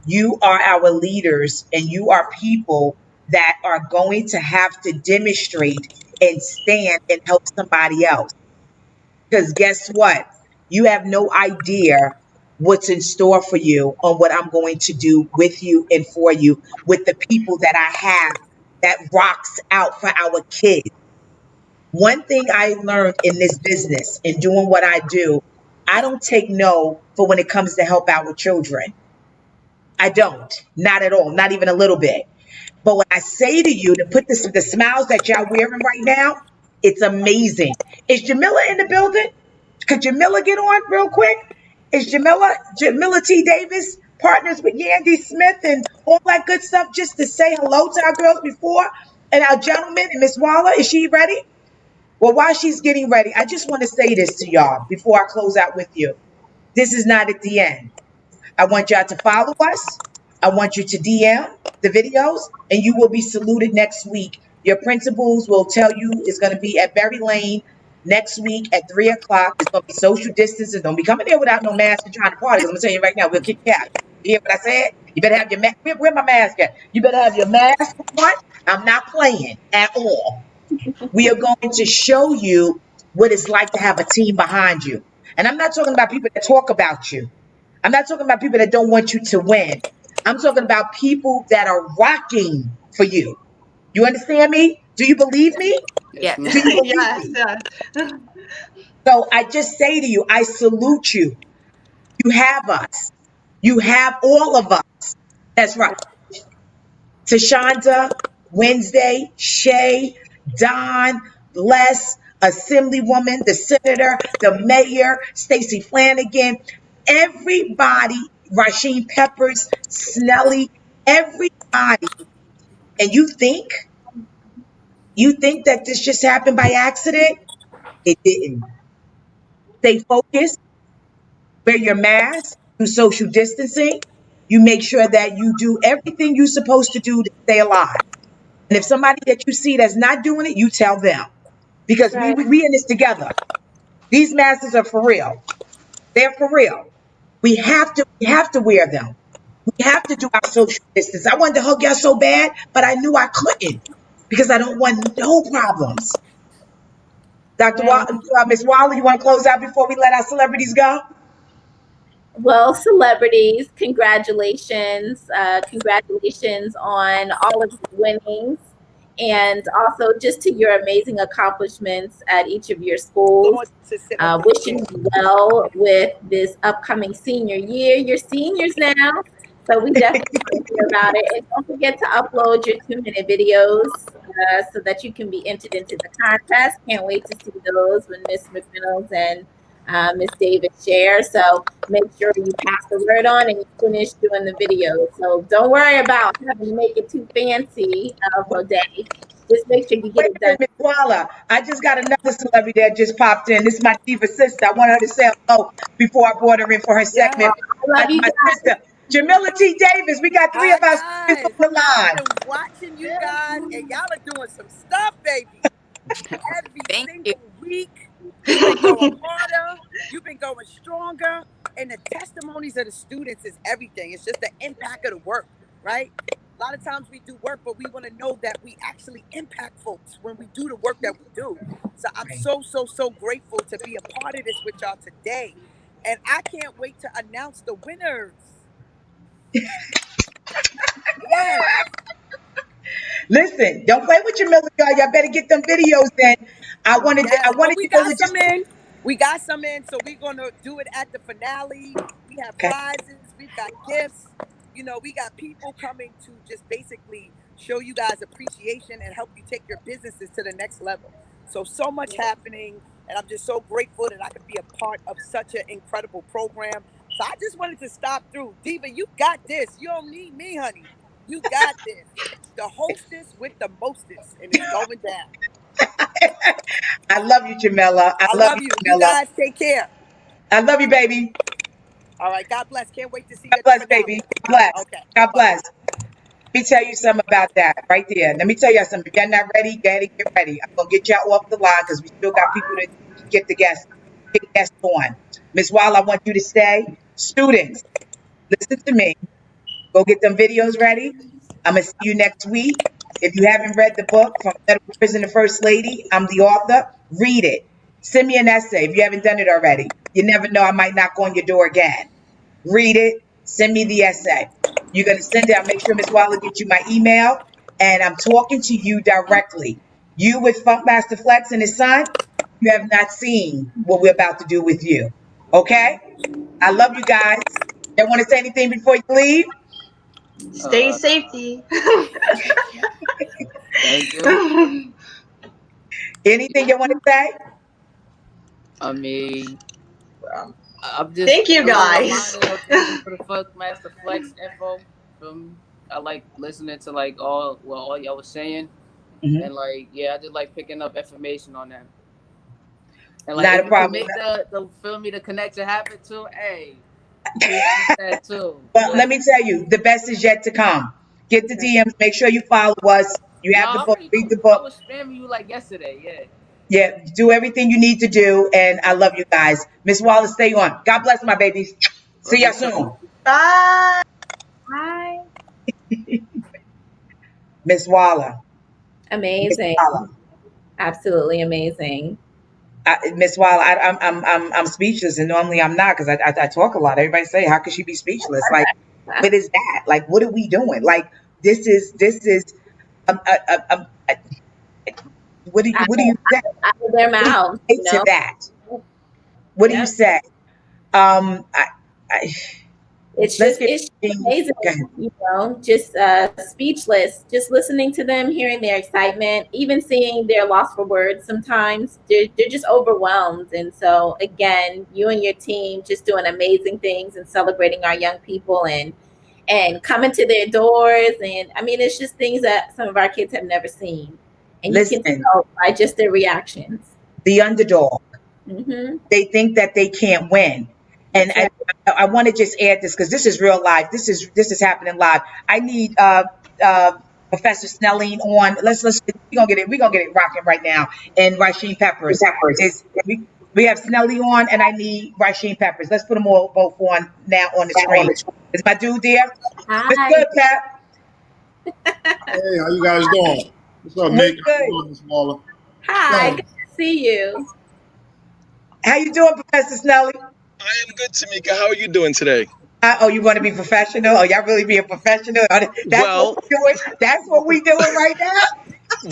you are our leaders, and you are people that are going to have to demonstrate and stand and help somebody else. Because guess what? You have no idea what's in store for you on what I'm going to do with you and for you with the people that I have that rocks out for our kids. One thing I learned in this business in doing what I do, I don't take no for when it comes to help our children. I don't, not at all, not even a little bit. But when I say to you to put the smiles that y'all wearing right now, it's amazing. Is Jamila in the building? Could Jamila get on real quick? Is Jamila T. Davis partners with Yandy Smith and all that good stuff just to say hello to our girls before? And our gentleman and Miss Waller, is she ready? Well, while she's getting ready, I just want to say this to y'all before I close out with you. This is not at the end. I want y'all to follow us. I want you to DM the videos, and you will be saluted next week. Your principals will tell you it's going to be at Berry Lane next week at 3 o'clock. It's going to be social distancing. Don't be coming there without no mask and trying to party. I'm going to tell you right now, we'll kick you out. You hear what I said? You better have your mask. Where my mask at? You better have your mask on. I'm not playing at all. We are going to show you what it's like to have a team behind you. And I'm not talking about people that talk about you. I'm not talking about people that don't want you to win. I'm talking about people that are rocking for you. You understand me? Do you believe me? Yes. Do you believe me? Yes. So I just say to you, I salute you. You have us. You have all of us. That's right. Tashonda, Wednesday, Shay, Don, BLESC, Assemblywoman, the Senator, the Mayor, Stacey Flanagan, everybody, Rasheen Peppers, Snelly, everybody. And you think that this just happened by accident? It didn't. Stay focused, wear your mask, do social distancing. You make sure that you do everything you're supposed to do to stay alive. And if somebody that you see that's not doing it, you tell them. Because we in this together. These masks are for real. They're for real. We have to wear them. We have to do our social distance. I wanted to hug y'all so bad, but I knew I couldn't because I don't want no problems. Ms. Waller, you want to close out before we let our celebrities go? Well, celebrities, congratulations. Congratulations on all of your winnings and also just to your amazing accomplishments at each of your schools. Wishing you well with this upcoming senior year. You're seniors now, so we definitely want to hear about it. And don't forget to upload your 2-minute videos so that you can be entered into the contest. Can't wait to see those when Miss McReynolds and Miss Davis share. So make sure you pass the word on and you finish doing the video. So don't worry about having to make it too fancy of a day. Just make sure you get it done. Miss Waller, I just got another celebrity that just popped in. This is my diva sister. I want her to say hello before I brought her in for her segment. I love you guys. Jamila T. Davis, we got 3 of our students on the line. I've been watching you guys, and y'all are doing some stuff, baby. Every single week, you've been going harder, you've been going stronger, and the testimonies of the students is everything. It's just the impact of the work, right? A lot of times we do work, but we want to know that we actually impact folks when we do the work that we do. So I'm so grateful to be a part of this with y'all today. And I can't wait to announce the winners. Yes. Listen, don't play with Jamila, y'all. Y'all better get them videos in. I wanted we got some in. We got some in, so we're gonna do it at the finale. We have prizes, we've got gifts. You know, we got people coming to just basically show you guys appreciation and help you take your businesses to the next level. So much happening, and I'm just so grateful that I could be a part of such an incredible program. So I just wanted to stop through. Diva, you got this. You don't need me, honey. You got this. The hostess with the mostest, and it's going down. I love you, Jamila. I love you, Jamila. You guys take care. I love you, baby. All right. God bless. Can't wait to see you. God bless, baby. God bless. Okay. God bless. Let me tell you something about that right there. Let me tell you something. If you're not ready, get ready. I'm going to get y'all off the line because we still got people to get the guests on. Ms. Wall, I want you to stay. Students, listen to me. Go get them videos ready. I'm going to see you next week. If you haven't read the book, From Federal Prison to First Lady, I'm the author. Read it. Send me an essay if you haven't done it already. You never know, I might knock on your door again. Read it. Send me the essay. You're going to send it. I'll make sure Ms. Waller gets you my email. And I'm talking to you directly. You with Funkmaster Flex and his son, you have not seen what we're about to do with you. Okay? I love you guys. Y'all want to say anything before you leave? Stay in safety. Thank you. Anything you want to say? I mean, I'm just. Thank you, guys. Thank you for the Funkmaster Flex info. I like listening to like all y'all was saying, and like I just like picking up information on them. And like, not if a problem. You can make the connection happen too. Hey, that too. But let me tell you, the best is yet to come. Get the DMs. Make sure you follow us. You have the book. Read the book. I was spamming you like yesterday. Yeah, do everything you need to do, and I love you guys. Miss Wallace, stay on. God bless my babies. See y'all soon. Bye. Bye. Miss Waller. Amazing. Absolutely amazing. Miss Waller, I'm speechless, and normally I'm not because I talk a lot. Everybody say, how could she be speechless? Like, what is that? Like, what are we doing? Like, this is. What do you say? Out of their mouths, to that? What do you say? It's amazing, just speechless, just listening to them, hearing their excitement, even seeing their loss for words. Sometimes they're just overwhelmed. And so again, you and your team just doing amazing things and celebrating our young people and coming to their doors. And I mean, it's just things that some of our kids have never seen. And you can tell by just their reactions. The underdog. They think that they can't win. And I want to just add this because this is real life. This is happening live. I need Professor Snelling on. We're gonna get it rocking right now. And Rasheen Peppers. We have Snelly on, and I need Rasheen Peppers. Let's put them both on now on the screen. Is my dude there? Hi. What's good, Pep? Hey, how you guys doing? What's up, Nick? How you doing, Miss Waller? Hi, good to see you. How you doing, Professor Snelly? I am good, Tamika. How are you doing today? You want to be professional? Oh, y'all really being professional? That's what we doing right now?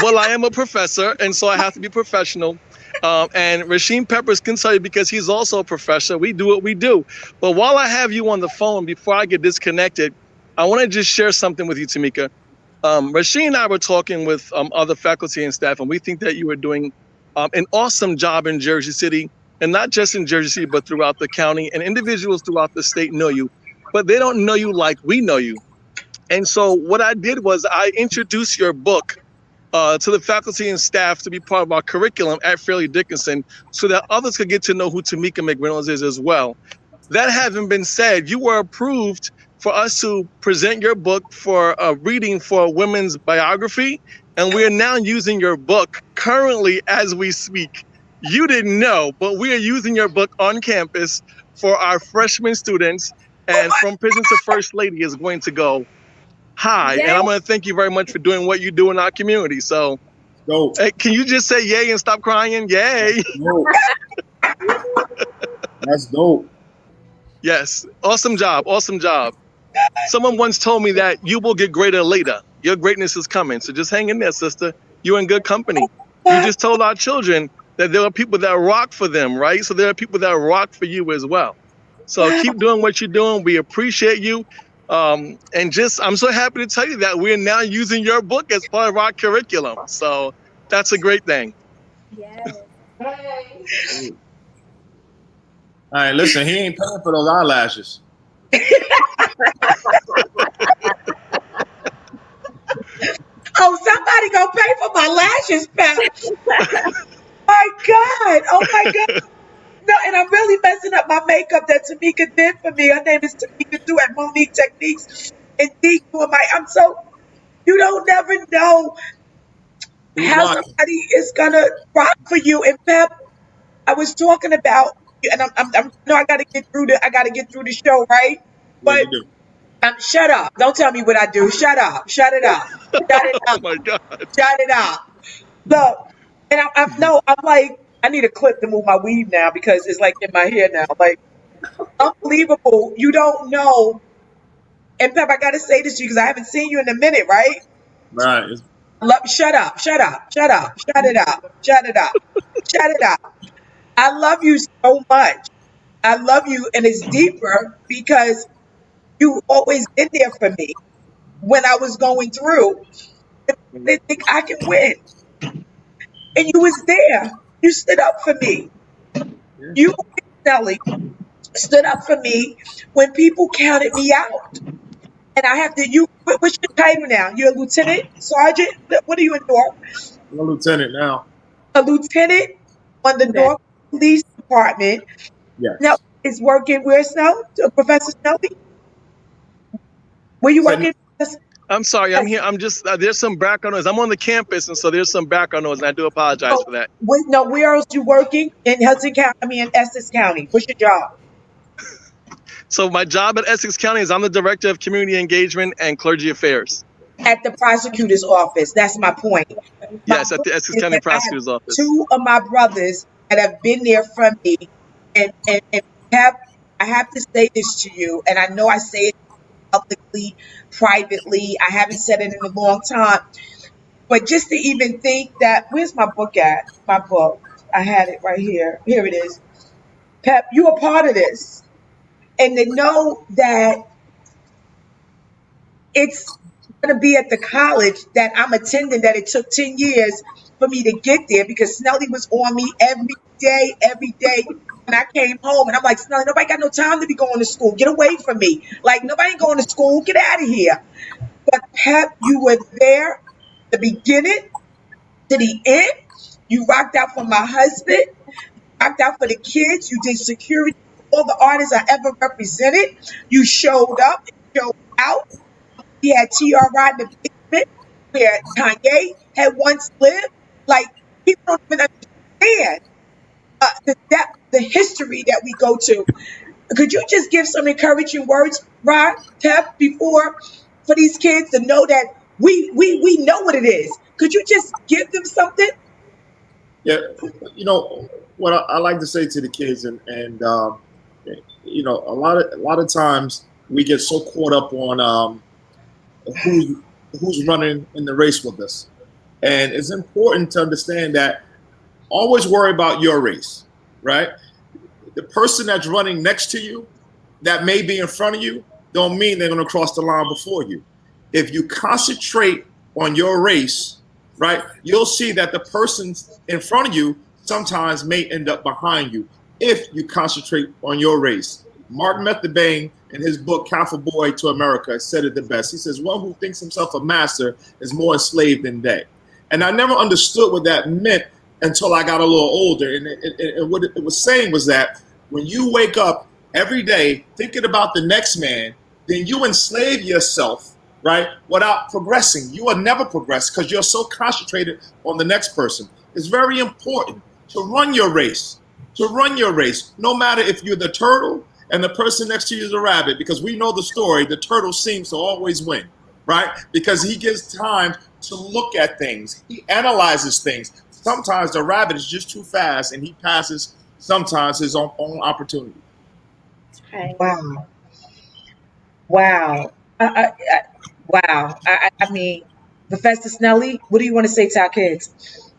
Well, I am a professor, and so I have to be professional. And Rasheen Peppers can tell you because he's also a professor. We do what we do. But while I have you on the phone, before I get disconnected, I want to just share something with you, Tamika. Rasheen and I were talking with other faculty and staff, and we think that you are doing an awesome job in Jersey City. And not just in Jersey City, but throughout the county, and individuals throughout the state know you, but they don't know you like we know you. And so what I did was I introduced your book to the faculty and staff to be part of our curriculum at Fairleigh Dickinson so that others could get to know who Tamika McReynolds is as well. That having been said, you were approved for us to present your book for a reading for a women's biography. And we are now using your book currently as we speak. You didn't know, but we are using your book on campus for our freshman students. And From Prison to First Lady is going to go high. Yay. And I'm going to thank you very much for doing what you do in our community. So, hey, can you just say yay and stop crying? Yay. That's dope. Yes. Awesome job. Awesome job. Someone once told me that you will get greater later. Your greatness is coming. So just hang in there, sister. You're in good company. You just told our children that there are people that rock for them, right? So there are people that rock for you as well. So keep doing what you're doing. We appreciate you. And I'm so happy to tell you that we're now using your book as part of our curriculum. So that's a great thing. Yes. All right, listen, he ain't paying for those eyelashes. Oh, somebody gonna pay for my lashes, Pep. My God. Oh my God. No, and I'm really messing up my makeup that Tamika did for me. Her name is Tamika too at Monique Techniques. And doing you don't never know how somebody is gonna rock for you. And Pep, I was talking about, and I gotta get through the show, right? But shut up. Don't tell me what I do. Shut up. Shut it up. Shut it up. Oh my God. Shut it up. Look, and I'm like, I need a clip to move my weave now because it's like in my hair now. Like, unbelievable. You don't know. And Pep, I gotta say this to you because I haven't seen you in a minute, right? Right. Shut up. Shut up. Shut up. Shut it up. Shut it up. Shut it up. I love you so much. I love you, and it's deeper because you always been there for me when I was going through. I didn't think I can win. And you was there. You stood up for me. You, Nelly, stood up for me when people counted me out. And I have to, what's your title now? You're a lieutenant, sergeant? What are you in North? I'm a lieutenant now. A lieutenant on the North Police Department. Yes. Now, is working where, Snell? Professor Snelly? Were you working? I'm sorry, I'm here. I'm just, there's some background noise. I'm on the campus, and so there's some background noise, and I do apologize for that. Where else you working? In Hudson County, in Essex County. What's your job? So my job at Essex County is I'm the Director of Community Engagement and Clergy Affairs. At the prosecutor's office. That's my point. Yes, at the Essex County Prosecutor's office. Two of my brothers that have been there from me, and I have to say this to you, and I know I say it publicly, privately. I haven't said it in a long time. But just to even think that, where's my book at? My book. I had it right here. Here it is. Pep, you a part of this. And to know that it's going to be at the college that I'm attending, that it took 10 years for me to get there because Snelly was on me every day. When I came home, and I'm like, Snelly, nobody got no time to be going to school. Get away from me. Like, nobody going to school. Get out of here. But Pep, you were there, the beginning to the end. You rocked out for my husband. You rocked out for the kids. You did security for all the artists I ever represented. You showed up and showed out. We had TRI in the basement where Kanye had once lived. Like, people don't even understand the depth, the history that we go to. Could you just give some encouraging words, Rod, Pep, for these kids to know that we know what it is? Could you just give them something? Yeah, you know what I like to say to the kids, and you know, a lot of times we get so caught up on who's running in the race with us, and it's important to understand that always worry about your race, right? The person that's running next to you, that may be in front of you, don't mean they're going to cross the line before you. If you concentrate on your race, right, you'll see that the person in front of you sometimes may end up behind you if you concentrate on your race. Martin Methabane, in his book, California Boy to America, said it the best. He says, one who thinks himself a master is more enslaved than they. And I never understood what that meant until I got a little older. And what it was saying was that when you wake up every day thinking about the next man, then you enslave yourself, right, without progressing. You will never progress because you're so concentrated on the next person. It's very important to run your race, no matter if you're the turtle and the person next to you is a rabbit, because we know the story, the turtle seems to always win, right? Because he gives time to look at things. He analyzes things. Sometimes the rabbit is just too fast and he passes sometimes his own opportunity. Wow. Wow. Wow. I mean, Professor Snelly, what do you want to say to our kids?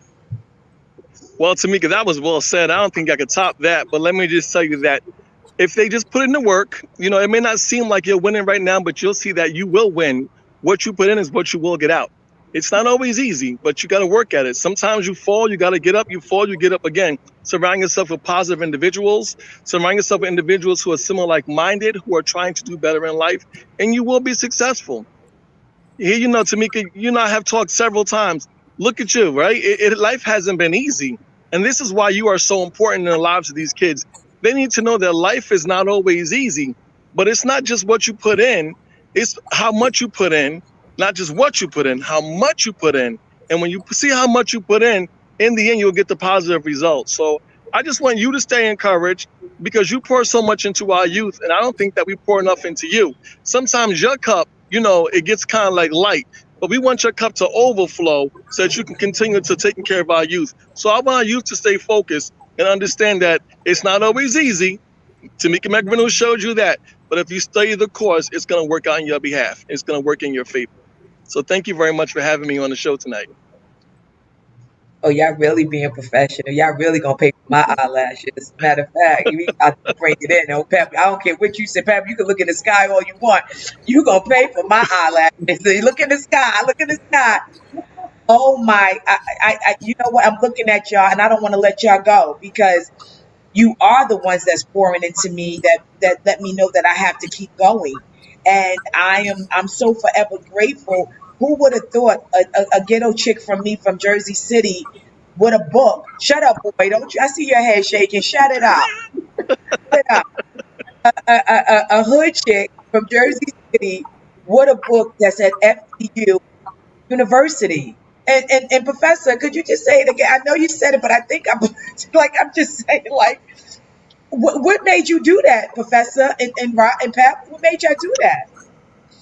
Well, Tamika, that was well said. I don't think I could top that, but let me just tell you that if they just put in the work, it may not seem like you're winning right now, but you'll see that you will win. What you put in is what you will get out. It's not always easy, but you got to work at it. Sometimes you fall, you got to get up. You fall, you get up again. Surround yourself with positive individuals. Surround yourself with individuals who are similar, like-minded, who are trying to do better in life, and you will be successful. Here, Tamika, I have talked several times. Look at you, right? Life hasn't been easy. And this is why you are so important in the lives of these kids. They need to know that life is not always easy, but it's not just what you put in, it's how much you put in, not just what you put in, how much you put in. And when you see how much you put in the end, you'll get the positive results. So I just want you to stay encouraged because you pour so much into our youth, and I don't think that we pour enough into you. Sometimes your cup, it gets kind of like light, but we want your cup to overflow so that you can continue to taking care of our youth. So I want our youth to stay focused and understand that it's not always easy. Tamika McReynolds showed you that. But if you study the course, it's going to work out on your behalf. It's going to work in your favor. So thank you very much for having me on the show tonight. Oh, y'all really being professional. Y'all really going to pay for my eyelashes. Matter of fact, we got to bring it in. Oh, Pep, I don't care what you say, Pep. You can look in the sky all you want. You going to pay for my eyelashes. So you look in the sky. Look in the sky. Oh, my. You know what? I'm looking at y'all, and I don't want to let y'all go because you are the ones that's pouring into me that let me know that I have to keep going. And I'm so forever grateful. Who would have thought a ghetto chick from Jersey City with a book? Shut up, boy. Don't you? I see your head shaking. Shut it up. Shut it up. A hood chick from Jersey City with a book that's at FDU University. And Professor, could you just say it again? I know you said it, but I think I'm just saying, like, what made you do that, Professor and Pep? What made y'all do that?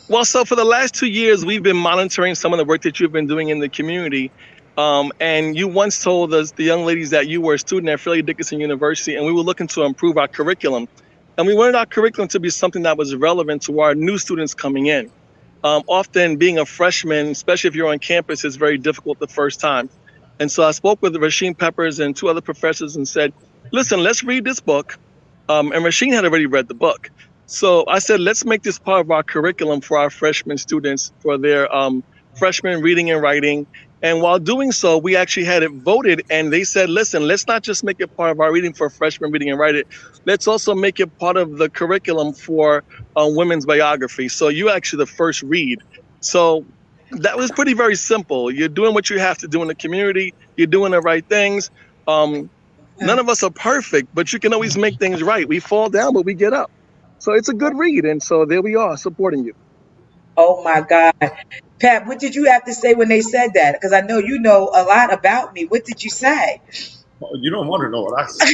Well, so for the last 2 years, we've been monitoring some of the work that you've been doing in the community. And you once told us, the young ladies, that you were a student at Fairleigh Dickinson University, and we were looking to improve our curriculum. And we wanted our curriculum to be something that was relevant to our new students coming in. Often being a freshman, especially if you're on campus, is very difficult the first time. And so I spoke with Rasheen Peppers and 2 other professors and said, listen, let's read this book. And Rasheen had already read the book. So I said, let's make this part of our curriculum for our freshman students for their freshman reading and writing. And while doing so, we actually had it voted, and they said, listen, let's not just make it part of our reading for freshman reading and writing. Let's also make it part of the curriculum for women's biography. So you actually the first read. So that was very simple. You're doing what you have to do in the community. You're doing the right things. None of us are perfect, but you can always make things right. We fall down, but we get up. So it's a good read. And so there we are supporting you. Oh, my God. Pat, what did you have to say when they said that? Because I know you know a lot about me. What did you say? Well, you don't want to know what I said.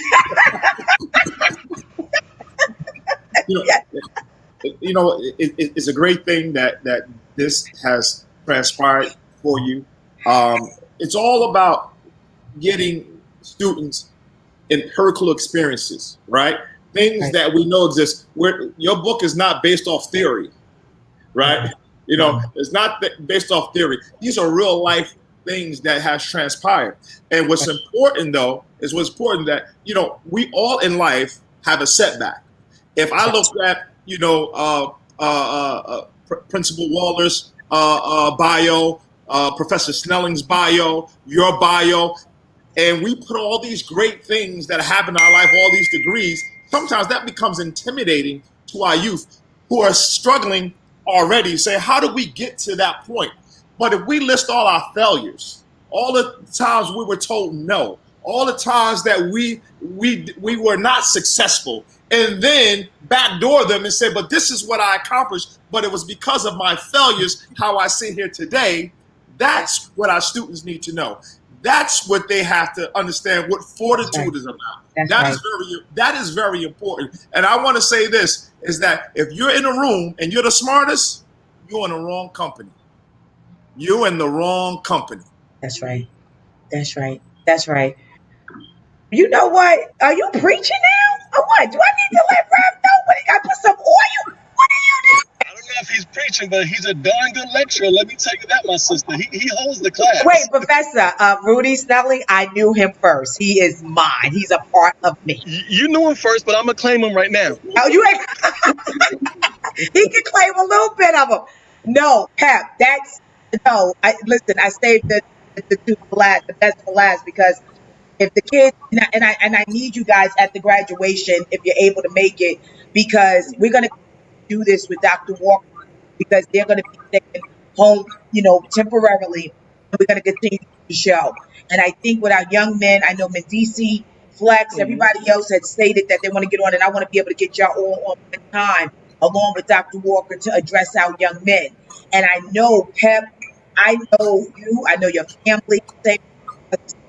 It's a great thing that this has transpired for you. It's all about getting students empirical experiences, right? Things that we know exist. Your book is not based off theory, right? It's not based off theory. These are real life things that has transpired. And what's important, though, is that, we all in life have a setback. If I look at, Principal Waller's bio, Professor Snelling's bio, your bio, and we put all these great things that happen in our life, all these degrees, sometimes that becomes intimidating to our youth who are struggling already. Say, how do we get to that point? But if we list all our failures, all the times we were told no, all the times that we were not successful, and then backdoor them and say, but this is what I accomplished, but it was because of my failures how I sit here today. That's what our students need to know. That's what they have to understand what fortitude is about. That is very important. And I want to say this, is that if you're in a room and you're the smartest, you're in the wrong company. You're in the wrong company. That's right. That's right. That's right. You know what? Are you preaching now? Or what? Do I need to let Rev know? What, I put some oil? What are you doing? I don't know if he's preaching, but he's a darn good lecturer. Let me tell you that, my sister. He holds the class. Wait, Professor, Rudy Snelling, I knew him first. He is mine. He's a part of me. You knew him first, but I'm going to claim him right now. Oh, you ain't. He can claim a little bit of him. No, Pep, listen, I saved the two for last, the best for last, because if the kids, and I need you guys at the graduation, if you're able to make it, because we're going to do this with Dr. Walker, because they're going to be taken home, temporarily, and we're going to continue the show. And I think with our young men, I know Medici, Flex, everybody else had stated that they want to get on, and I want to be able to get y'all all on one time, along with Dr. Walker, to address our young men. And I know, Pep, I know you, I know your family,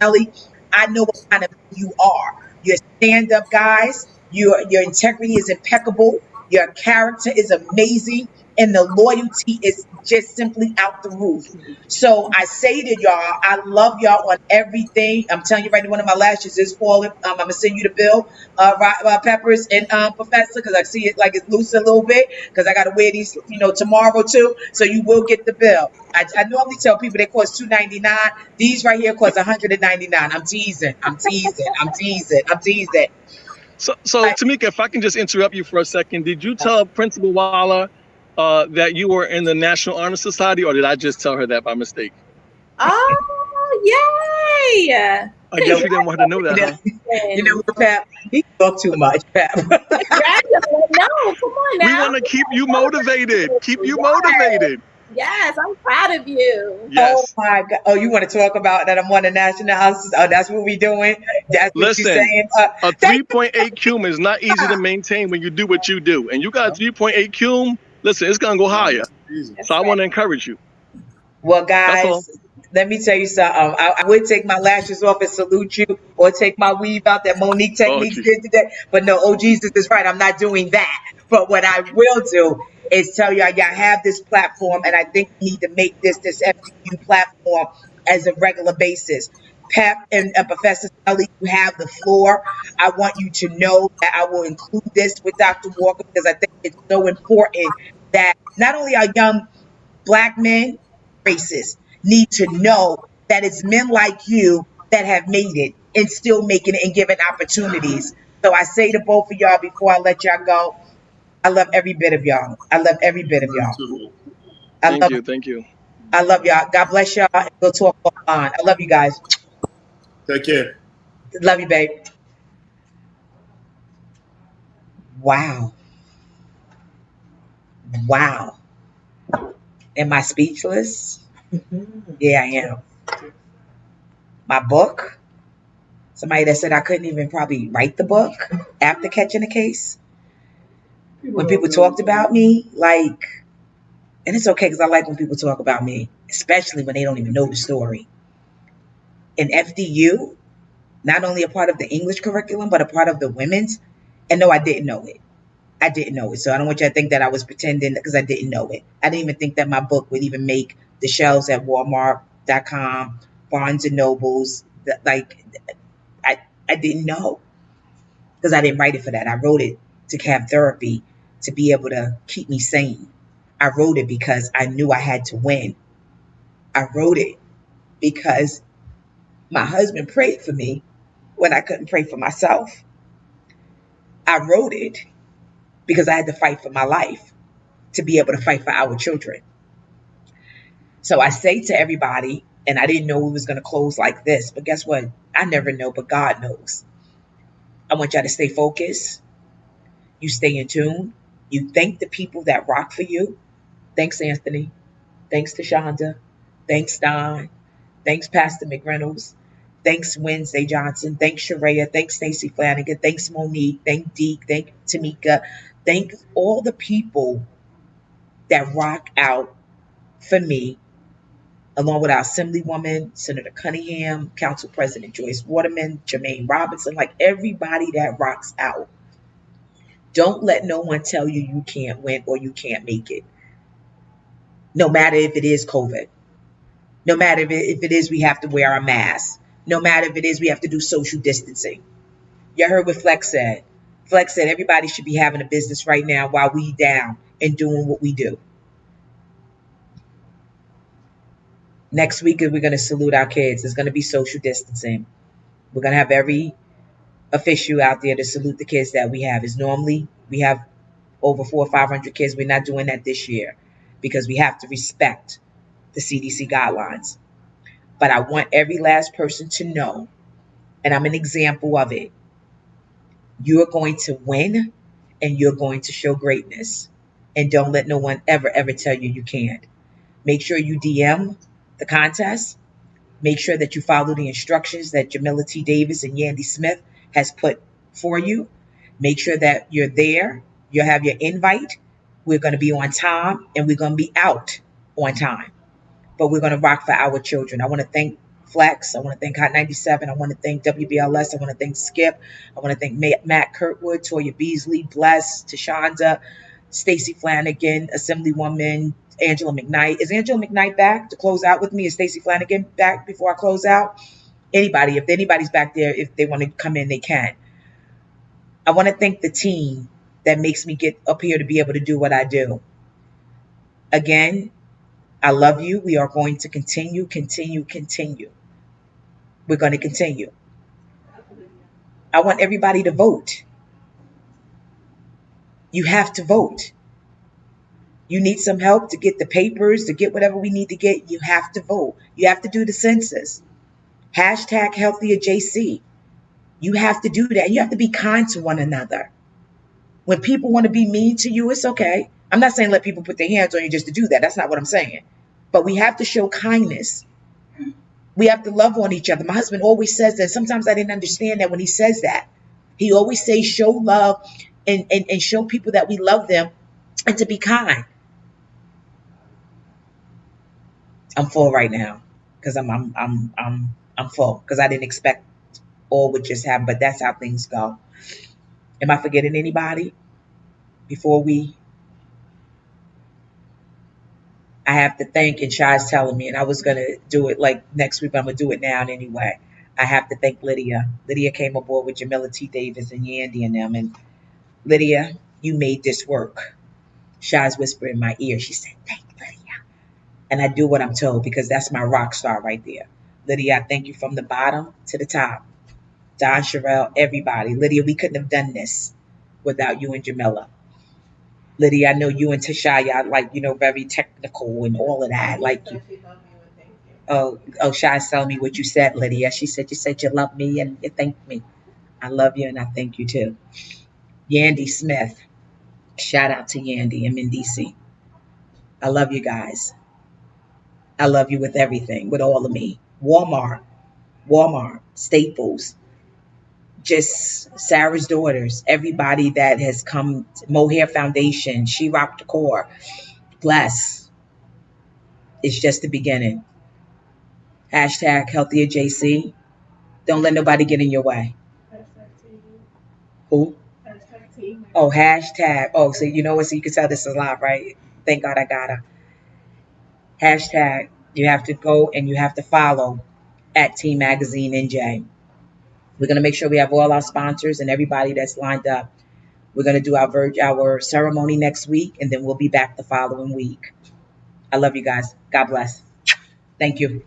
Ellie, I know what kind of man you are. You're stand-up guys, your integrity is impeccable, your character is amazing, and the loyalty is just simply out the roof. So I say to y'all, I love y'all on everything. I'm telling you right now, one of my lashes is falling. I'm going to send you the bill, Peppers and Professor, because I see it like it's loose a little bit, because I got to wear these, tomorrow too. So you will get the bill. I normally tell people they cost $2.99. These right here cost $199. I'm teasing. So Tamika, if I can just interrupt you for a second, did you tell Principal Waller that you were in the National Honor Society, or did I just tell her that by mistake? Oh, yay! I guess you didn't want her to know that, huh? You know what, Pep? He talk too much, Pep. No, come on now. We want to keep you motivated. Yes, I'm proud of you. Yes. Oh my God. Oh, you want to talk about that I'm on the National House? Oh, that's what we doing? That's what Listen, you saying? A 3.8 cum is not easy to maintain when you do what you do. And you got a 3.8 cum, listen, it's going to go higher. So I want to encourage you. Well, guys, let me tell you something. I would take my lashes off and salute you, or take my weave out that Monique Techniques did today. But no, oh, Jesus is right. I'm not doing that. But what I will do is tell y'all have this platform, and I think we need to make this FDU platform as a regular basis. Pep and Professor Kelly, you have the floor. I want you to know that I will include this with Dr. Walker, because I think it's so important that not only our young Black men, racists, need to know that it's men like you that have made it and still making it and giving opportunities. So I say to both of y'all before I let y'all go, I love every bit of y'all. Thank you. I love y'all. God bless y'all. And we'll talk offline. I love you guys. Take care. Love you, babe. Wow. Am I speechless? Yeah, I am. My book. Somebody that said I couldn't even probably write the book after catching the case. When people talked about me, and it's okay because I like when people talk about me, especially when they don't even know the story. In FDU, not only a part of the English curriculum, but a part of the women's. And no, I didn't know it. So I don't want you to think that I was pretending, because I didn't know it. I didn't even think that my book would even make the shelves at Walmart.com, Barnes and Nobles. I didn't know, because I didn't write it for that. I wrote it to have therapy, to be able to keep me sane. I wrote it because I knew I had to win. I wrote it because my husband prayed for me when I couldn't pray for myself. I wrote it because I had to fight for my life, to be able to fight for our children. So I say to everybody, and I didn't know we was going to close like this, but guess what? I never know, but God knows. I want y'all to stay focused. You stay in tune. You thank the people that rock for you. Thanks, Anthony. Thanks to Shonda. Thanks, Don. Thanks, Pastor McReynolds. Thanks Wednesday Johnson. Thanks Sharaya. Thanks Stacey Flanagan. Thanks Monique. Thank Deke. Thank Tamika. Thank all the people that rock out for me, along with our Assemblywoman, Senator Cunningham, Council President Joyce Waterman, Jermaine Robinson, like everybody that rocks out. Don't let no one tell you you can't win or you can't make it. No matter if it is COVID. No matter if it is we have to wear our masks. No matter if it is we have to do social distancing. You heard what Flex said. Flex said everybody should be having a business right now while we down and doing what we do. Next week, we're going to salute our kids. It's going to be social distancing. We're going to have every official out there to salute the kids that we have. Is normally we have over 400 or 500 kids. We're not doing that this year because we have to respect the CDC guidelines. But I want every last person to know, and I'm an example of it, you're going to win and you're going to show greatness. And don't let no one ever, ever tell you you can't. Make sure you DM the contest. Make sure that you follow the instructions that Jamila T. Davis and Yandy Smith has put for you. Make sure that you're there. You'll have your invite. We're going to be on time and we're going to be out on time. But we're going to rock for our children. I want to thank Flex. I want to thank Hot 97. I want to thank WBLS. I want to thank Skip. I want to thank Matt Kirkwood, Toya Beasley, BLESC, Tashonda, Stacey Flanagan, Assemblywoman, Angela McKnight. Is Angela McKnight back to close out with me? Is Stacey Flanagan back before I close out? Anybody, if anybody's back there, if they want to come in, they can. I want to thank the team that makes me get up here to be able to do what I do. Again, I love you. We are going to continue. We're going to continue. I want everybody to vote. You have to vote. You need some help to get the papers, to get whatever we need to get. You have to vote. You have to do the census. Hashtag healthier JC. You have to do that. You have to be kind to one another. When people want to be mean to you, it's okay. I'm not saying let people put their hands on you just to do that. That's not what I'm saying. But we have to show kindness. We have to love on each other. My husband always says that. Sometimes I didn't understand that when he says that. He always says show love and show people that we love them and to be kind. I'm full right now because I'm full because I didn't expect all would just happen, but that's how things go. Am I forgetting anybody? Before I have to thank, and Shai's telling me, and I was gonna do it like next week, but I'm gonna do it now anyway. I have to thank Lydia. Lydia came aboard with Jamila T. Davis and Yandy and them, and Lydia, you made this work. Shai's whispered in my ear. She said, thank Lydia. And I do what I'm told because that's my rock star right there. Lydia, I thank you from the bottom to the top. Don Sherelle, everybody. Lydia, we couldn't have done this without you and Jamila. Lydia, I know you and Tashaya, like, very technical and all of that. Like, Shai's telling me what you said, Lydia. She said, you said you love me and you thanked me. I love you and I thank you too. Yandy Smith. Shout out to Yandy. I'm in DC. I love you guys. I love you with everything, with all of me. Walmart, Staples, just Sarah's daughters, everybody that has come, MoHair Foundation, Sherockdecor, BLESC. It's just the beginning. Hashtag healthier JC. Don't let nobody get in your way. Who? Oh, hashtag. Oh, so you know what? So you can tell this is live, right? Thank God I got her. Hashtag. You have to go and you have to follow at Team Magazine NJ. We're going to make sure we have all our sponsors and everybody that's lined up. We're going to do our ceremony next week, and then we'll be back the following week. I love you guys. God bless. Thank you.